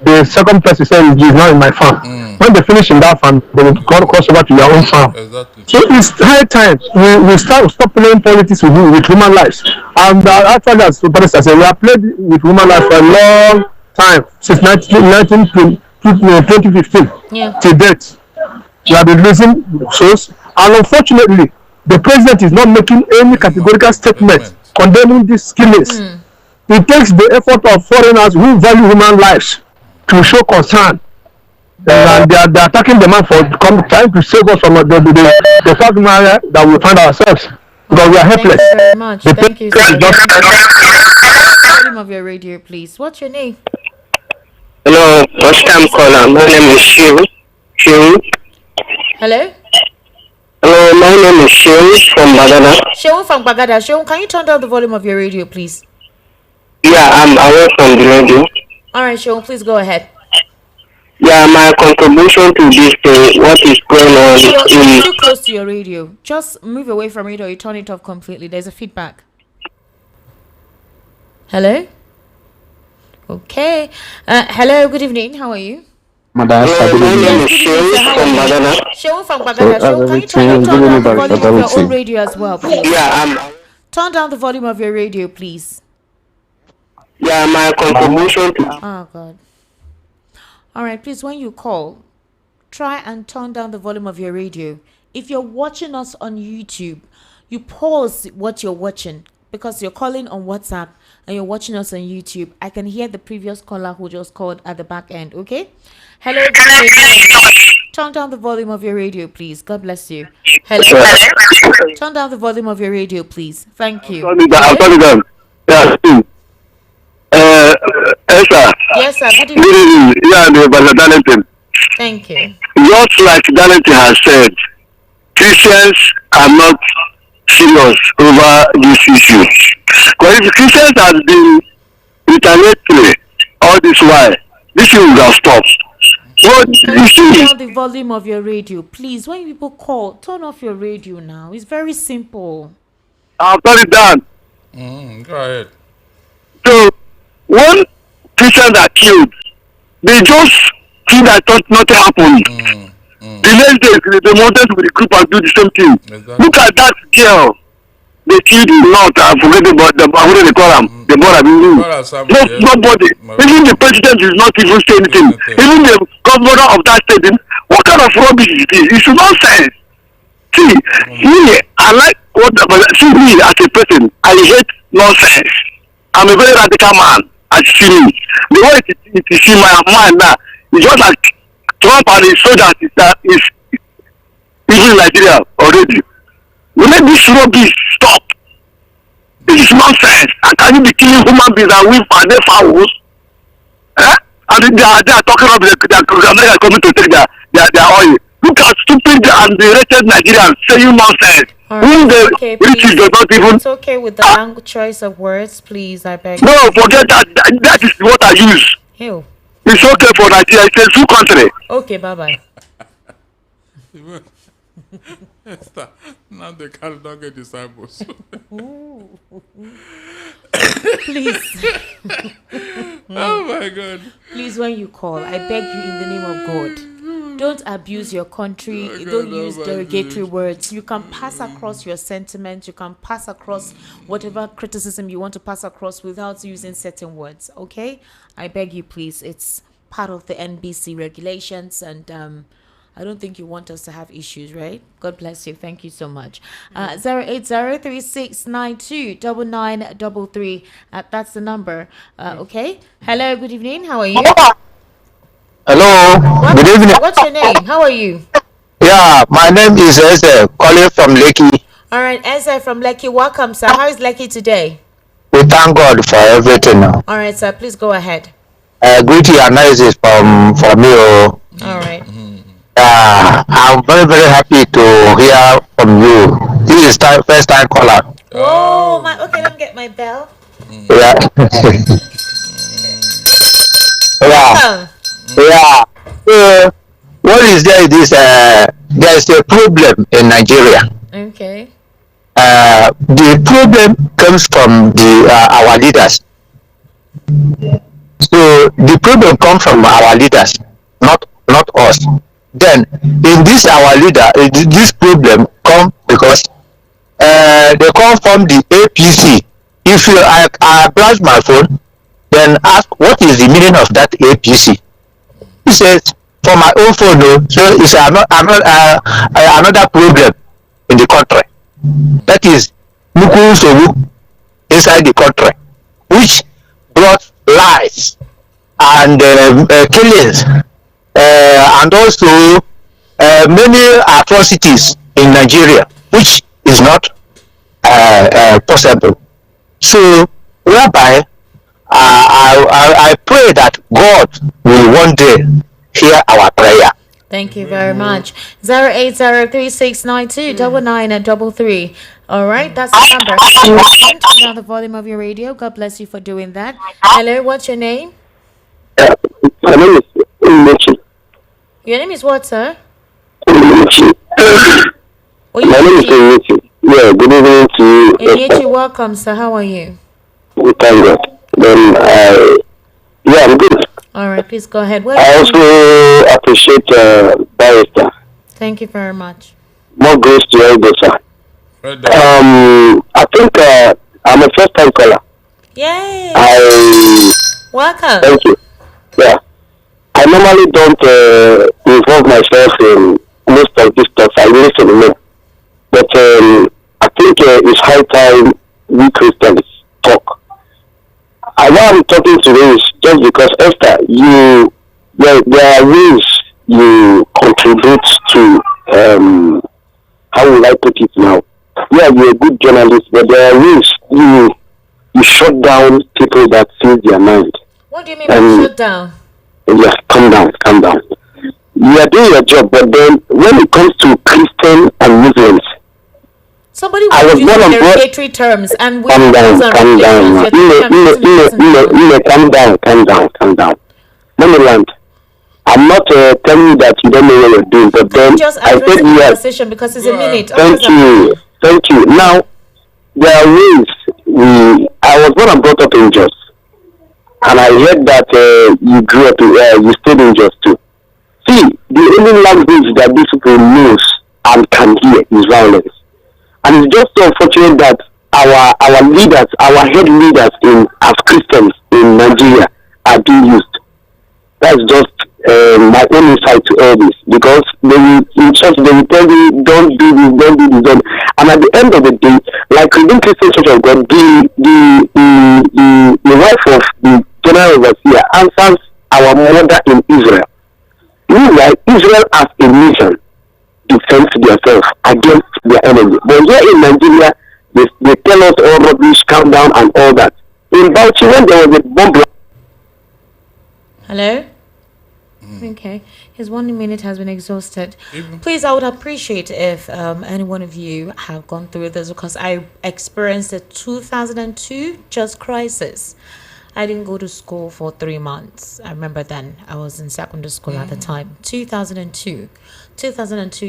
the second person says is not in my farm. When they finish in that farm, they will cross over to your own farm. Exactly. So it's high time we stop playing politics with human lives. And actually, as the said, we have played with human lives for a long time, since 2015 to date. We have been losing souls, and unfortunately, the president is not making any categorical statement condemning these killings. It takes the effort of foreigners who value human lives to show concern. And they are attacking the man for trying to save us from the quagmire that we find ourselves, because we are helpless. Thank you very much. Thank you. Volume of your radio, please. What's your name? Hello, first time caller. My name is Shiru. Hello? Hello, my name is Shiru from Bagada. Sheon from Bagada. Sheon, can you turn down the volume of your radio, please? Yeah, I'm away from the radio. All right, Sheon, please go ahead. Yeah, my contribution to this thing, what is going on You're in... too close to your radio. Just move away from it or you turn it off completely. There's a feedback. Hello? Okay. Hello, good evening. How are you? Hello, my name is Shiru from Bagada. Sheon from Bagada. Sheon, can you turn down the volume of your own radio as well, please? Yeah, Turn down the volume of your radio, please. yeah, my contribution to... Oh, God. All right, please, when you call, try and turn down the volume of your radio. If you're watching us on YouTube, you pause what you're watching because you're calling on WhatsApp and you're watching us on YouTube. I can hear the previous caller who just called at the back end, okay? Hello, good evening. Turn down the volume of your radio, please. God bless you. Hello. Turn down the volume of your radio, please. Thank you. I'm sorry, down. Yeah, Esther. Yes, sir. Good Good evening. evening. Yeah, the Darlington. Thank you. Just like Darlington has said, Christians are not serious over this issue. Because if Christians had been retaliatory all this while, this thing would have stopped. But you see, Turn down the volume of your radio, please. When people call, turn off your radio now. It's very simple. I'll turn it down. Go ahead. So, when Christians are killed, they just feel that nothing happened. The next day, they wanted to regroup and do the same thing. Exactly. Look at that girl. They killed the North. I forget about what do they call them? The border. Nobody. Even the president is not even saying anything. Even the governor of that state. What kind of rubbish is this? It's nonsense. See, me, I like see me as a person. I hate nonsense. I'm a very radical man. As you see me, the way it is in my mind now, it's just like Trump and his soldiers is even in Nigeria already. We let this rubbish stop. This is nonsense. And can you be killing human beings and we are their fowls? And they are talking about the America coming to take their oil. Look at stupid and the wretched Nigerians saying nonsense. Whom the riches does not even. It's okay with the language choice of words, please. I beg. No, forget that. That is what I use. Ew. It's okay for Nigeria. It's a free country. Okay, bye bye. Now they can't get disciples. Please. Oh my God. Please, when you call, I beg you in the name of God, don't abuse your country. Don't use derogatory words. You can pass across your sentiments. You can pass across whatever criticism you want to pass across without using certain words. Okay? I beg you, please. It's part of the NBC regulations, and I don't think you want us to have issues, right? God bless you. Thank you so much. 08036929933. That's the number. Okay. Hello. Good evening. How are you? Hello. Good evening. What's your name? How are you? Yeah, my name is Eze, calling from Lekki. All right, Eze from Lekki. Welcome, sir. How is Lekki today? We thank God for everything now. All right, sir. Please go ahead. Greeting analysis from me. All right. I'm very, very happy to hear from you. This is first time caller. Oh, my. Okay, let me get my bell. Yeah. Welcome. Yeah. What is there? There's a problem in Nigeria. Okay. The problem comes from our leaders. So the problem comes from our leaders, not us. Then in this our leader, this problem come because they come from the APC. If I branch my phone, then ask what is the meaning of that APC. He says for my own phone, so it's another problem in the country. That is Nuku Sobu inside the country, which brought lies and killings and also many atrocities in Nigeria, which is not possible. So whereby I pray that God will one day hear our prayer. Thank you very much. 08036929933. All right, that's the number. Turn down the volume of your radio. God bless you for doing that. Hello, what's your name? My name is Imechi. Your name is what, sir? Imechi. My name is Imechi. Yeah, good evening to you. Imechi, welcome, sir. How are you? We thank God. Then yeah, I'm good. All right, please go ahead. I also appreciate Barrister. Thank you very much. More grace to you, sir. I think I'm a first time caller. Yay! Welcome. Thank you. Yeah. I normally don't involve myself in most of these talks. I listen to them. But I think it's high time we Christians talk. I know I'm talking today is just because Esther, there are ways you contribute to how would I put it now? Yeah, you're a good journalist, but there are ways you shut down people that feel their mind. What do you mean by shut down? Yeah, calm down. You are doing your job, but then when it comes to Christian and Muslims, somebody was using derogatory terms and we calm down. Calm down. Let me land. I'm not telling you that you don't know what you're doing, but then just address the conversation because it's a minute. Thank you. Now, there are ways I was born and brought up in Jos, and I heard that you grew up you stayed in Jos too. See, the only language that these people knows and can hear is violence. And it's just so unfortunate that our leaders, our head leaders as Christians in Nigeria are being used. That's just my own insight to all this, because in church they will tell you don't do this, and at the end of the day, like within Christian Church of God, the wife of the general overseer answers our mother in Israel. Meanwhile, Israel as a nation defends themselves against their enemy. But here in Nigeria, they tell us all rubbish, calm down, and all that. In Bauchi, when there was a bomb. Hello? Okay, his 1 minute has been exhausted. Please, I would appreciate if any one of you have gone through this, because I experienced a 2002 just crisis. I didn't go to school for 3 months. I remember then I was in secondary school at the time. 2002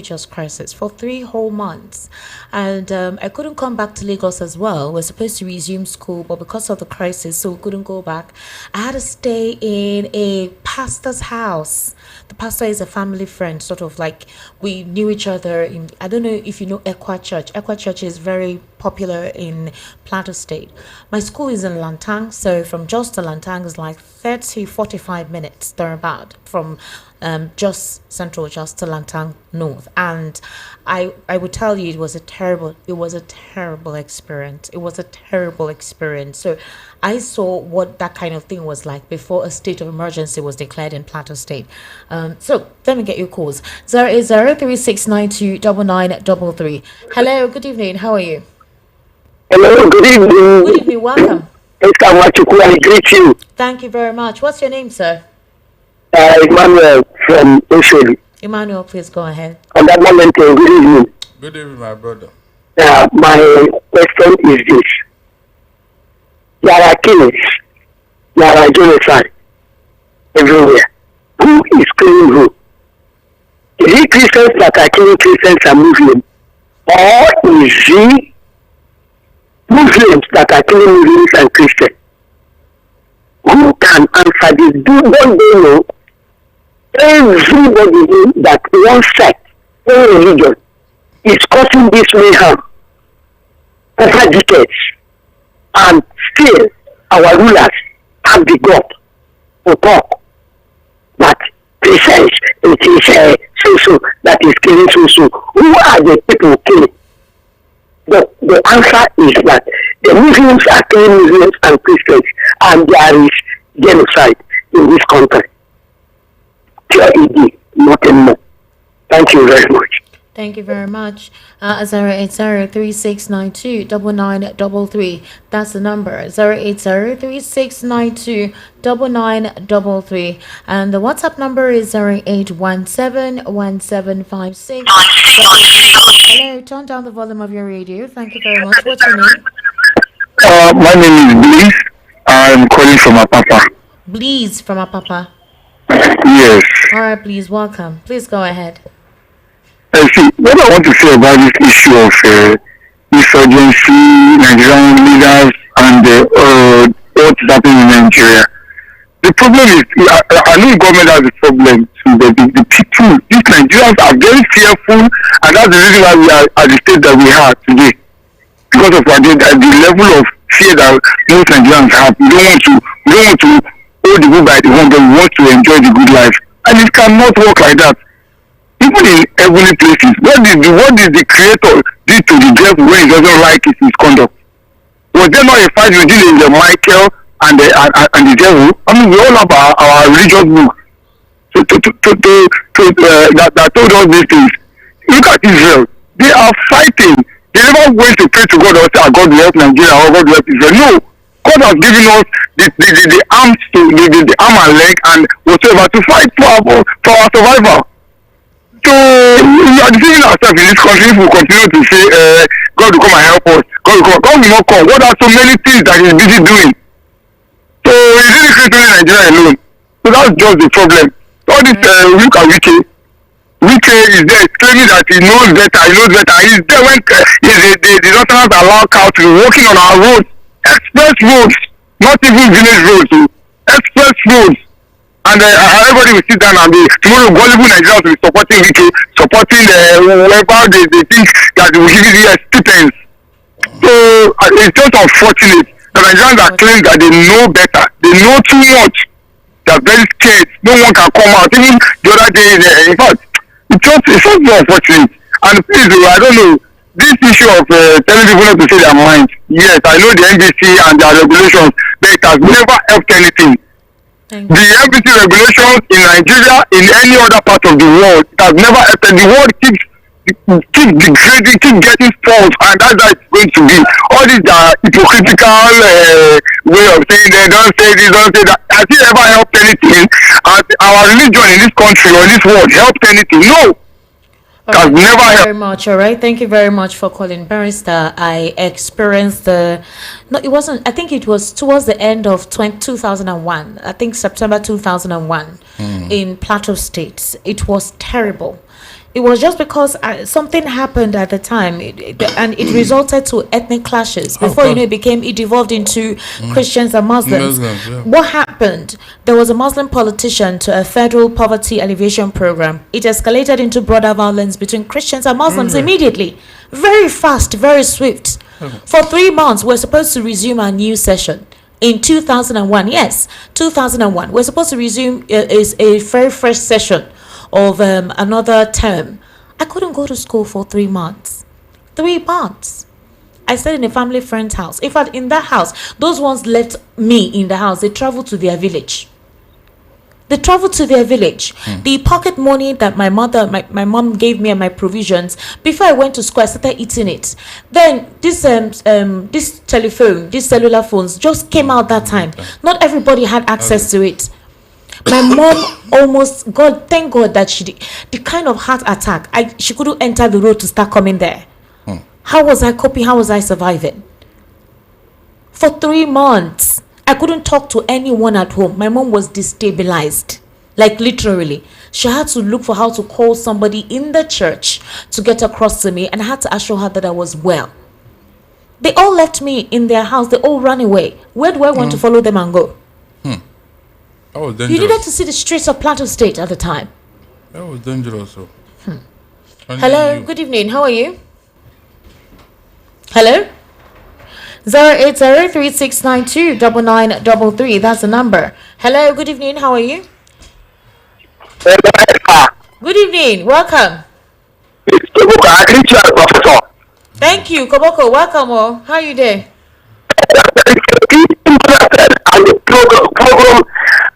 just crisis for 3 whole months, and I couldn't come back to Lagos as well. We're supposed to resume school, but because of the crisis, so we couldn't go back. I had to stay in a pastor's house. The pastor is a family friend, sort of like we knew each other. I don't know if you know Equa Church. Equa Church is very popular in Plateau State. My school is in Lantang, so from Jos to Lantang is like 45 minutes thereabout from just central just to Lantang North. And I would tell you it was a terrible experience. So I saw what that kind of thing was like before a state of emergency was declared in Plateau State. So let me get your calls. 08036929933. Hello, good evening. How are you? Hello, good evening. Good evening, welcome. I greet you. Thank you very much. What's your name, sir? Emmanuel from Oshodi. Emmanuel, please go ahead. On that moment, good evening. Good evening, my brother. My question is this. There are killings, there are genocide everywhere. Who is killing who? Is it Christians that are killing Christians and Muslims? Or is it Muslims that are killing Muslims and Christians? Who can answer this? Don't they know? Everybody knows that one sect, one religion is causing this mayhem over decades. And still, our rulers have the gut to talk that Christians, it is so that is killing so. Who are the people killing? The answer is that the Muslims are killing Muslims and Christians, and there is genocide in this country. Nothing more. Thank you very much. Thank you very much. 08036929933. That's the number. 08036929933. And the WhatsApp number is 08171756. Hello, turn down the volume of your radio. Thank you very much. What's your name? My name is Bliss. I'm calling from Apapa. Bliss from Apapa. Yes. All right, please, welcome. Please go ahead. See, what I want to say about this issue of insurgency, Nigerian leaders, and what is happening in Nigeria. The problem is, I know government has a problem, but the people, these Nigerians are very fearful, and that's the reason why we are at the state that we are today. Because of the level of fear that most Nigerians have. We don't want to hold the bull by the horn, but we want to enjoy the good life. And it cannot work like that. Even in heavenly places, what did the Creator do to the devil when he doesn't like his conduct? Was there not a fight between the Michael and the devil? I mean, we all have our religious book that told us these things. Look at Israel; they are fighting. They never went to pray to God or say, "God will help Nigeria" or "God will help Israel." No, God has given us the arms the arm and leg and whatever to fight for our survival. So we are deceiving ourselves in this country if we continue to say God will come and help us. God will not come. God has so many things that he's busy doing. So he didn't create only Nigeria alone. So that's just the problem. All this look at Wike is there claiming that he knows better. He's there when the Northerners allow cows to be walking on our roads, express roads, not even village roads, express roads. And everybody will sit down and be tomorrow gullible Nigerians will be supporting Wike, supporting whoever they think that will give you the stipends. So it's just unfortunate that Nigerians are claiming that they know better. They know too much. They are very scared. No one can come out. Even the other day, in fact, it's just unfortunate. And please, I don't know, this issue of telling people not to say their mind. Yes, I know the NBC and their regulations, but it has never helped anything. The NBC regulations in Nigeria, in any other part of the world, it has never helped. The world keeps keep degrading, keep getting fault, and that's how it's going to be. All these hypocritical way of saying they don't say this, don't say that. Has it ever helped anything? Has our religion in this country or in this world helped anything? No. All right, thank you very much. All right, thank you very much for calling, Barrister. I experienced it wasn't, I think it was towards the end of 2001, I think September 2001, in Plateau State. It was terrible. It was just because something happened at the time, and it resulted to ethnic clashes. Before you know, it devolved into Christians and Muslims. What happened? There was a Muslim politician to a federal poverty alleviation program. It escalated into broader violence between Christians and Muslims immediately. Very fast, very swift. For 3 months, we're supposed to resume our new session. In 2001, yes, 2001, we're supposed to resume is a very fresh session of another term. I couldn't go to school for 3 months. 3 months. I stayed in a family friend's house. In fact, in that house, those ones left me in the house. They traveled to their village. The pocket money that my mom gave me and my provisions, before I went to school, I started eating it. Then this telephone, these cellular phones just came out that time. Not everybody had access to it. My mom almost, thank God that the kind of heart attack, she couldn't enter the road to start coming there. How was I coping? How was I surviving? For 3 months, I couldn't talk to anyone at home. My mom was destabilized, like literally. She had to look for how to call somebody in the church to get across to me, and I had to assure her that I was well. They all left me in their house. They all ran away. Where do I want to follow them and go? That was dangerous. You needed to see the streets of Plateau State at the time. That was dangerous. Hello, good evening. How are you? Hello? 08036929933. That's the number. Hello, good evening. How are you? Good evening. Welcome. Thank you, Koboko. Welcome. How are you doing? And the program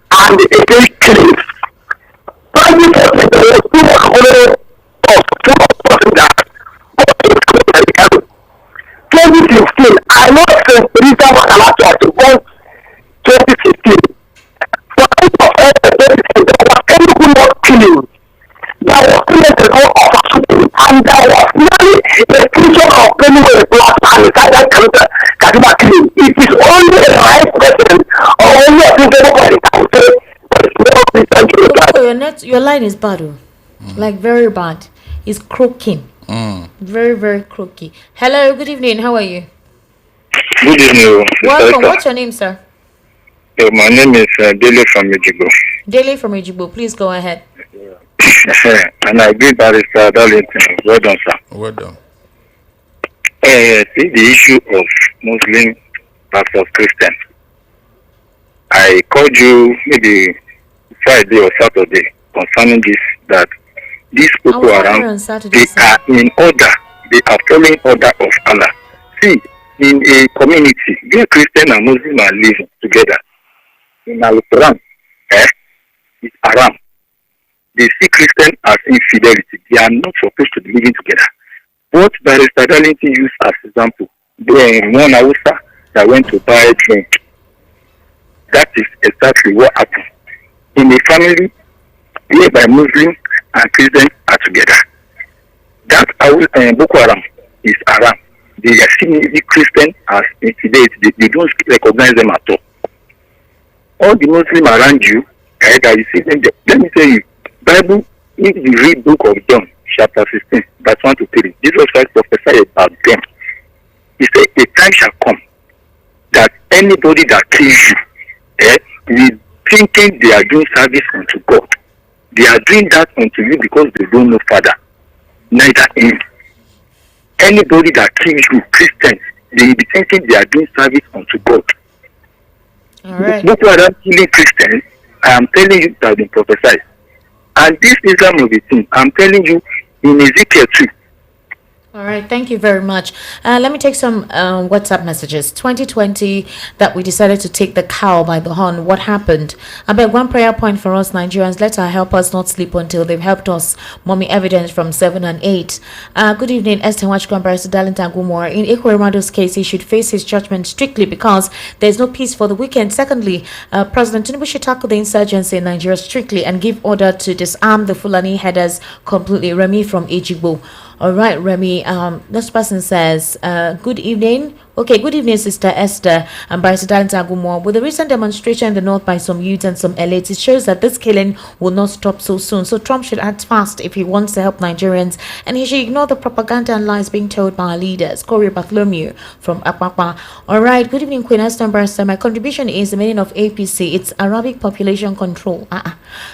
and the against killings. I know since Rita was allowed to 2015. For there was anything not killing. There was no opportunity, and there was really a picture of anywhere plus and the Kadima killing. It is only a right person or only a people can say your line is bad, like very bad. It's croaking. Very, very croaky. Hello, good evening. How are you? Good evening. Welcome. What's your name, sir? My name is Dele from Ejigbo. Dele from Ejigbo. Please go ahead. And I agree, Barrister Darlington. Well done, sir. Well done. See the issue of Muslim versus Christian. I called you maybe Friday or Saturday concerning this, that these people around, they are in order, they are following order of Allah. See, in a community, where Christian and Muslim are living together, in Al-Quran, it's haram. They see Christian as infidelity. They are not supposed to be living together. What Barrister Darlington used as example, one Hausa that went to buy a drink. That is exactly what happened. In a family whereby Muslim and Christian are together. That Boko Haram is haram. They are seeing the Christian as infidelity. They don't recognize them at all. All the Muslims around you, that you see them, let me tell you, Bible, if you read book of John, chapter 16, verse 1 to 3, Jesus Christ prophesied about them. He said, a time shall come that anybody that kills you, will thinking they are doing service unto God. They are doing that unto you because they don't know Father, neither Him. Anybody that kills you, Christians, they will be thinking they are doing service unto God. All right. Boko Haram killing Christians, I am telling you, that has been prophesied. And this Islam of the thing, I'm telling you, in Ezekiel 2, All right, thank you very much. Let me take some WhatsApp messages. 2020 that we decided to take the cow by the horn. What happened? I beg one prayer point for us Nigerians. Let her help us not sleep until they've helped us. Mommy evidence from 7 and 8. Good evening, Esther Wachko, Barrister Darlington Gumor. In Ekwerado's case, he should face his judgment strictly because there's no peace for the weekend. Secondly, President Tinubu should tackle the insurgency in Nigeria strictly and give order to disarm the Fulani headers completely. Remy from Ejigbo. All right, Remy. This person says, good evening. Okay, good evening, Sister Esther and Barrister Darlington Agumor. With the recent demonstration in the north by some youths and some elites, it shows that this killing will not stop so soon. So Trump should act fast if he wants to help Nigerians, and he should ignore the propaganda and lies being told by our leaders. Corey Bartholomew from Akpakpa. All right, good evening, Queen Esther and Barrister. My contribution is the meaning of APC. It's Arabic population control.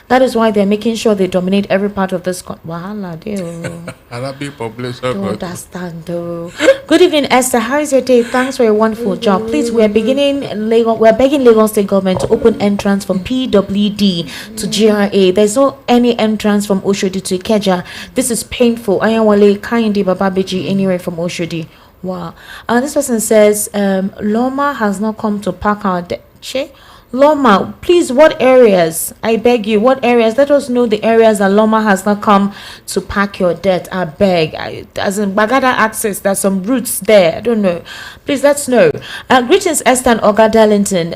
That is why they're making sure they dominate every part of this Arabic population control. Don't understand though. Good evening, Esther. How is your day? Thanks for a wonderful job. Please, we're begging Lagos State government to open entrance from PWD to GRA. There's no any entrance from Oshodi to Ikeja. This is painful. Ayawale Kaindi Bababeji anywhere from Oshodi. Wow. This person says Loma has not come to park our Loma, please, what areas? I beg you, what areas? Let us know the areas that Loma has not come to pack your debt. I beg. As in Bagada access, there's some routes there. I don't know. Please, let's know. Greetings, Esther and Oga Darlington.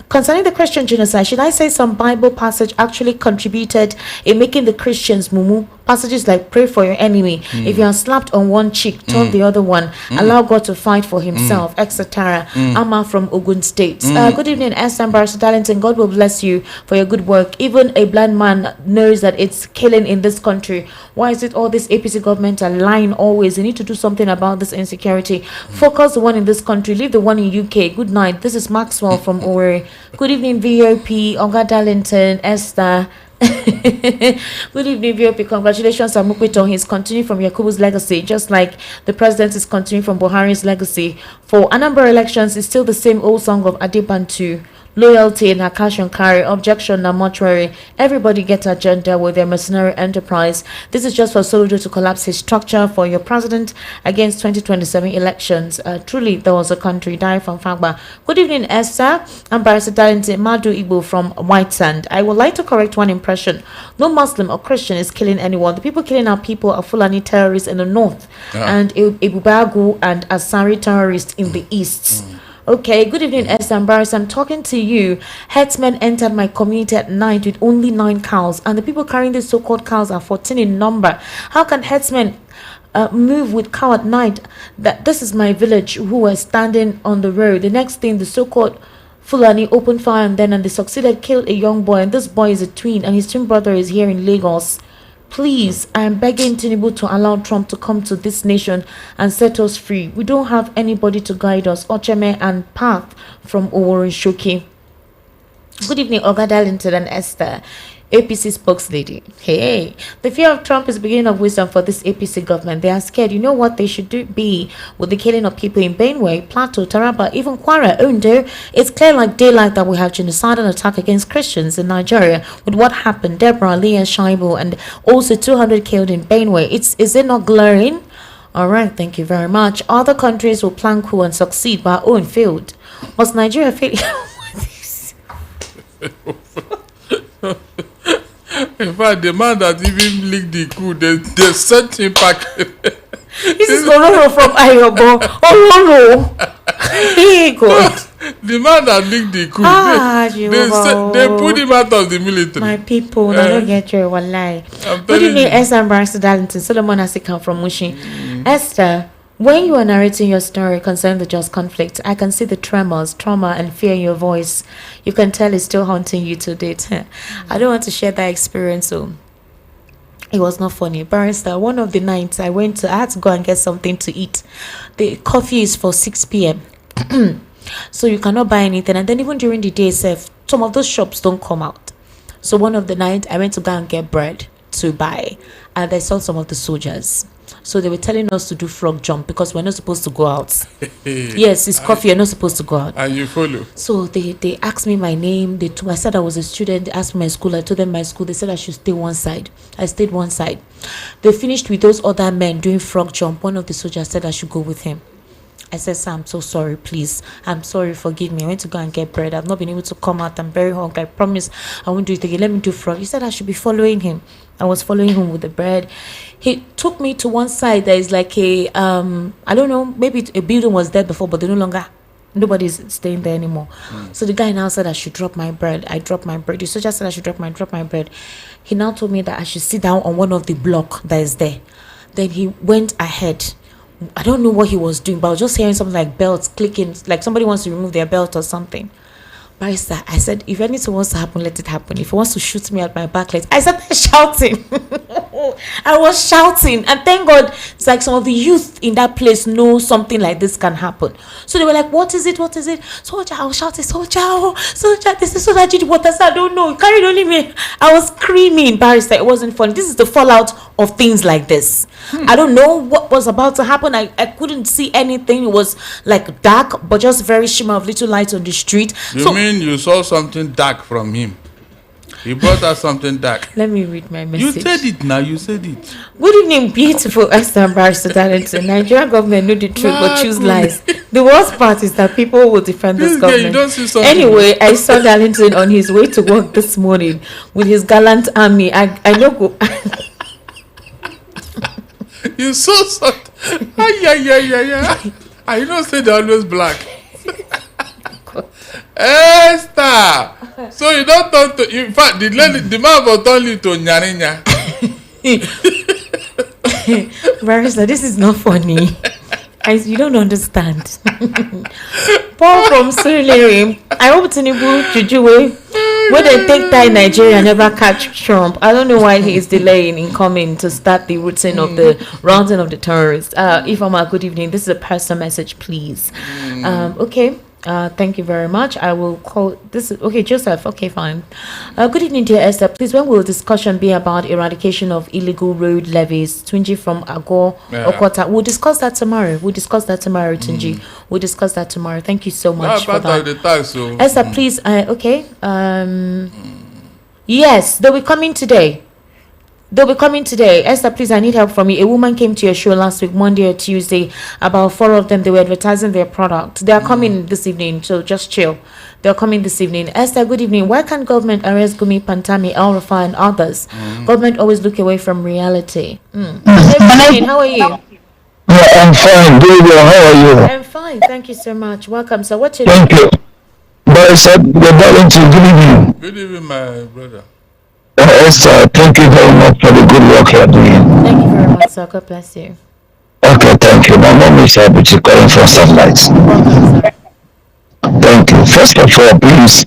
Concerning the Christian genocide, should I say some Bible passage actually contributed in making the Christians mumu? Passages like pray for your enemy. If you are slapped on one cheek, turn the other one. Allow God to fight for himself, etc. Amma from Ogun State. Good evening, Esther and Barrister Darlington. God will bless you for your good work. Even a blind man knows that it's killing in this country. Why is it all this APC government are lying always? They need to do something about this insecurity. Focus the one in this country, leave the one in UK. Good night. This is Maxwell from Owerri. Good evening, VOP, Oga Darlington, Esther. Good evening, VOP. Congratulations, Amukweto. He's continuing from Yakubu's legacy, just like the president is continuing from Buhari's legacy. For Anambra elections, it's still the same old song of Adebantu. Loyalty and Akashan carry, objection na mortuary. Everybody gets agenda with their mercenary enterprise. This is just for Soludo to collapse his structure for your president against 2027 elections. Truly, there was a country die from Fagba. Good evening, Esther. I'm Barrister Darlington Madu Igbo from White Sand. I would like to correct one impression. No Muslim or Christian is killing anyone. The people killing our people are Fulani terrorists in the north and Ibubagu and Asari terrorists in the east. Okay, good evening, Esther and Barrister. I'm talking to you. Herdsmen entered my community at night with only 9 cows, and the people carrying these so-called cows are 14 in number. How can herdsmen move with cow at night? That this is my village who were standing on the road. The next thing, the so-called Fulani opened fire and they succeeded, killed a young boy, and this boy is a twin, and his twin brother is here in Lagos. Please, I am begging Tinubu to allow Trump to come to this nation and set us free. We don't have anybody to guide us. Ocheme and Path from Oworonshoki. Good evening, Oga Darlington and Esther, APC spokeslady. Hey, the fear of Trump is the beginning of wisdom for this APC government. They are scared. You know what they should be with the killing of people in Benue, Plateau, Taraba, even Kwara, Ondo. It's clear like daylight that we have genocidal attack against Christians in Nigeria with what happened, Deborah, Leah, Shaibu, and also 200 killed in Benue. Is it not glaring? All right, thank you very much. Other countries will plan coup and succeed, but our own failed. Was Nigeria fail? In fact, the man that even leaked the coup, they sent him back. This is Oloro from Ayobo. Oloro. Hey, God. The man that leaked the coup, they put him out of the military. My people, I don't get you, wallahi. Good evening, Esther and Barrister Darlington. Solomon Asika from Mushin. Esther, when you are narrating your story concerning the just conflict, I can see the tremors, trauma, and fear in your voice. You can tell it's still haunting you to date. I don't want to share that experience, so it was not funny. Barrister, one of the nights I had to go and get something to eat. The coffee is for 6 p.m. So you cannot buy anything. And then even during the day, some of those shops don't come out. So one of the night, I went to go and get bread to buy. And I saw some of the soldiers. So they were telling us to do frog jump because we're not supposed to go out. Yes, it's coffee. You're not supposed to go out. And you follow. So they asked me my name. I said I was a student. They asked me my school. I told them my school. They said I should stay one side. I stayed one side. They finished with those other men doing frog jump. One of the soldiers said I should go with him. I said, sir, I'm so sorry, please. I'm sorry, forgive me. I went to go and get bread. I've not been able to come out. I'm very hungry. I promise I won't do it again. Let me do frog. He said I should be following him. I was following him with the bread. He took me to one side. There is like a, I don't know, maybe a building was there before, but nobody's staying there anymore. So the guy now said I should drop my bread. I dropped my bread. The soldier said I should drop my bread. He now told me that I should sit down on one of the block that is there. Then he went ahead. I don't know what he was doing, but I was just hearing something like belts clicking, like somebody wants to remove their belt or something. Barrister, I said, if anything wants to happen, let it happen. If he wants to shoot me at my back, I started shouting. I was shouting, and thank God, it's like some of the youth in that place know something like this can happen. So they were like, what is it? What is it? Soldier, I was shouting, soldier, this is soldier, what I said, I don't know. Carried only me. I was screaming, Barrister. It wasn't funny. This is the fallout of things like this. I don't know what was about to happen. I couldn't see anything. It was like dark, but just very shimmer of little light on the street. You mean you saw something dark from him? He brought us something dark. Let me read my message. You said it now. You said it. Good evening, beautiful Esther Barrister Darlington. Nigerian government know the truth but choose lies. The worst part is that people will defend this government. You don't see something. Anyway, I saw Darlington on his way to work this morning with his gallant army. I know go. You saw something. Yeah. I know say they're always black. Esther. So you don't turn to. In fact, the man will turn you to Nyarinya. Barrister, this is not funny. You don't understand. Paul from Surrey. I hope Tinubu Jujuwe, when they take time Nigeria never catch Trump. I don't know why he is delaying in coming to start the routine of the rounding of the terrorists. Ifama, good evening. This is a personal message, please. Okay. Thank you very much. I will call this. Okay, Joseph. Okay, fine. Good evening, dear Esther. Please, when will discussion be about eradication of illegal road levies? Tunji from Agor Okota. We'll discuss that tomorrow. Tunji. We'll discuss that tomorrow. Thank you so much for that. The tax, so. Esther, please. Okay. Yes, they'll be coming today. Esther, please, I need help from you. A woman came to your show last week, Monday or Tuesday. About 4 of them, they were advertising their product. They are coming this evening, so just chill. They're coming this evening. Esther, good evening. Why can't government arrest Gumi, Pantami, El Rafa, and others? Government always look away from reality. How are you? Yeah, I'm fine. Good evening. How are you? I'm fine. Thank you so much. Welcome. So what's your Thank you. But I said, good evening. Good evening, my brother. Esther, thank you very much for the good work you're doing. Thank you very much, sir. God bless you. Okay, thank you. My name is Abuchi calling from Sunlight. Thank you. First of all, please,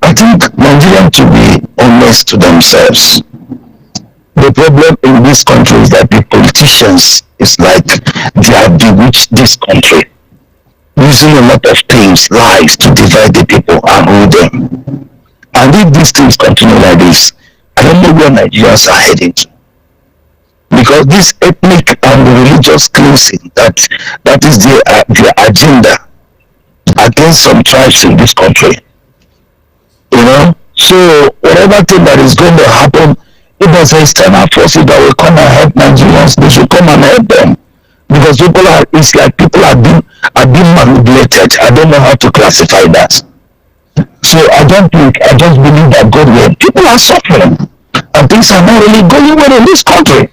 I think Nigerians should be honest to themselves. The problem in this country is that the politicians is like they have bewitched this country, using a lot of things, lies to divide the people and rule them. And if these things continue like this, I don't know where Nigerians are heading to. Because this ethnic and religious cleansing, that is their agenda against some tribes in this country. You know? So whatever thing that is going to happen, if there's an external forces that will come and help Nigerians, they should come and help them. Because it's like people are being manipulated. I don't know how to classify that. So I just believe that God will. People are suffering and things are not really going well in this country.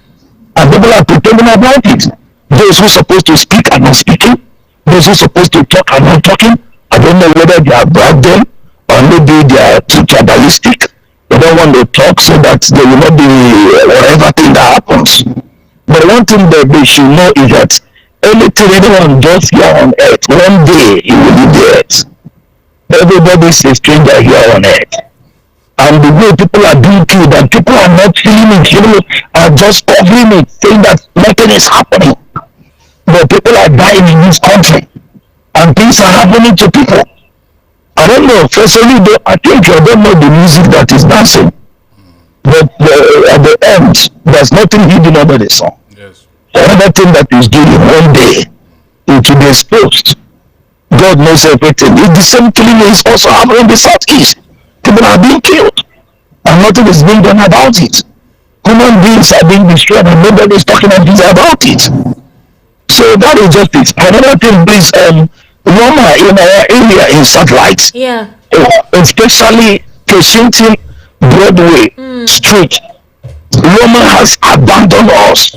And people are pretending about it. Those who are supposed to speak are not speaking. Those who are supposed to talk are not talking. I don't know whether they are bribed them or maybe they are too tribalistic. They don't want to talk so that they will not be whatever thing that happens. But one thing that they should know is that anything anyone does here on earth, one day he will leave the earth. Everybody is a stranger here on earth. And the way people are being killed and people are not feeling it, people are just covering it, saying that nothing is happening. But people are dying in this country and things are happening to people. I don't know, personally, I think I don't know the music that is dancing. But at the end, there's nothing hidden under the song. Yes. another thing that is doing one day, it will be exposed. God knows everything. It's the same thing is also happening in the southeast. People are being killed, and nothing is being done about it. Human beings are being destroyed, and nobody is talking about it. So that is just it. Another thing is Roma in our area in Satellite. Yeah. Especially Kensington Broadway Street. Roma has abandoned us.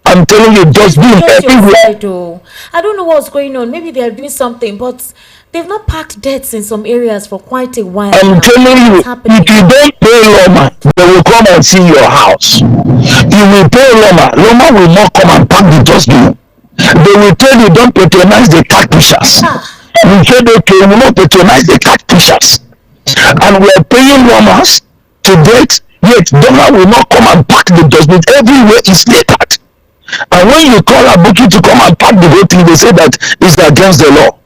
I'm telling you, just being everywhere. I don't know what's going on. Maybe they are doing something, but they've not packed debts in some areas for quite a while. I'm telling you, if you don't pay Roma, they will come and see your house. You will pay Roma. Roma will not come and pack the dustbin. They will tell you don't patronize the cat pushers. We said okay, we will not patronize the cat pushers. And we are paying Romas to date, yet Roma will not come and pack the dustbin. Everywhere is littered. And when you call Abuki to come and pack the whole thing, they say that it's against the law.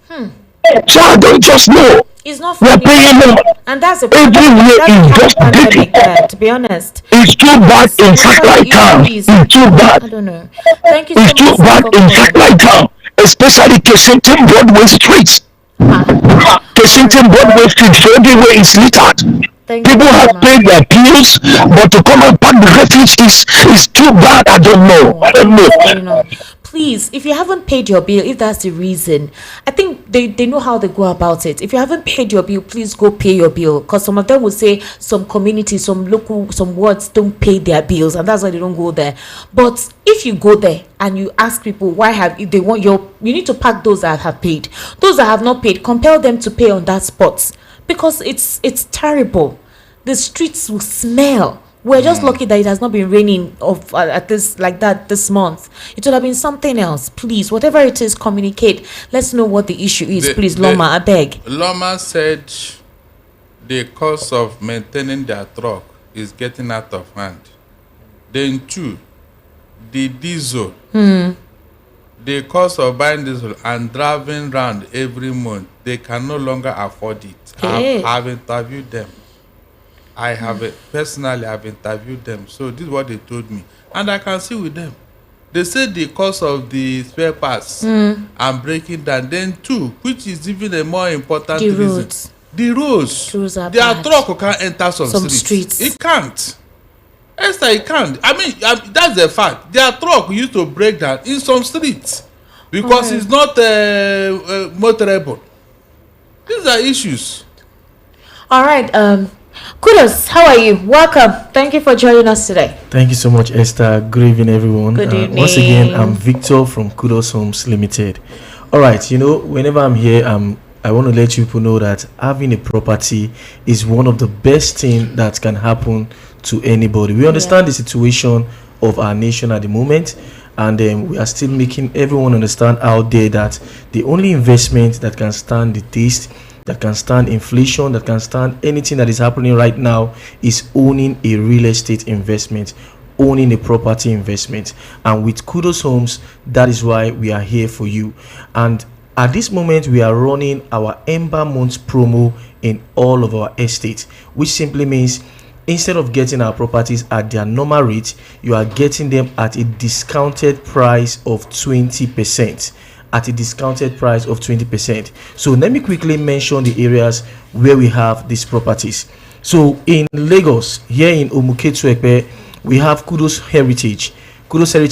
So I don't just know. It's not funny. We're paying them. And that's a everywhere is just dirty. To be honest, it's too bad in Satellite Town. It's too bad. I don't know. Thank you. It's too bad in Satellite Town, especially Kensington Broadway Streets. Kensington Broadway Streets, everywhere is littered. People have paid their bills, but to come and pack the refuge is too bad. I don't know. Please, if you haven't paid your bill, if that's the reason, I think they know how they go about it. If you haven't paid your bill, please go pay your bill. Because some of them will say some communities, some local, some wards don't pay their bills, and that's why they don't go there. But if you go there and you ask people if they want you need to pack those that have paid. Those that have not paid, compel them to pay on that spot. Because it's terrible. The streets will smell. We're just lucky that it has not been raining at this like that this month. It would have been something else. Please, whatever it is, communicate. Let's know what the issue is. Please, Loma, I beg. Loma said the cost of maintaining their truck is getting out of hand. Then two, the diesel. The cost of buying diesel and driving around every month, they can no longer afford it. Hey. I've interviewed them. I have personally I've interviewed them. So this is what they told me. And I can see with them. They said the cost of the spare parts and breaking down. Then two, which is even a more important reason. The roads. Their truck can't enter some streets. It can't. Esther, it can't. I mean, that's the fact. Their truck used to break down in some streets because it's not motorable. These are issues. All right. Kudos, how are you? Welcome. Thank you for joining us today. Thank you so much, Esther. Good evening, everyone. Good evening. Once again, I'm Victor from Kudos Homes Limited. All right, whenever I'm here, I want to let you people know that having a property is one of the best things that can happen to anybody. We understand the situation of our nation at the moment, and we are still making everyone understand out there that the only investment that can stand the test, that can stand inflation, that can stand anything that is happening right now is owning a real estate investment, owning a property investment. And with Kudos Homes, that is why we are here for you. And at this moment, we are running our Ember Month promo in all of our estates, which simply means instead of getting our properties at their normal rate, you are getting them at a discounted price of 20%. At a discounted price of 20%. So let me quickly mention the areas where we have these properties. So in Lagos, here in Omuketuekpe, we have Kudos Heritage. Kudos Heritage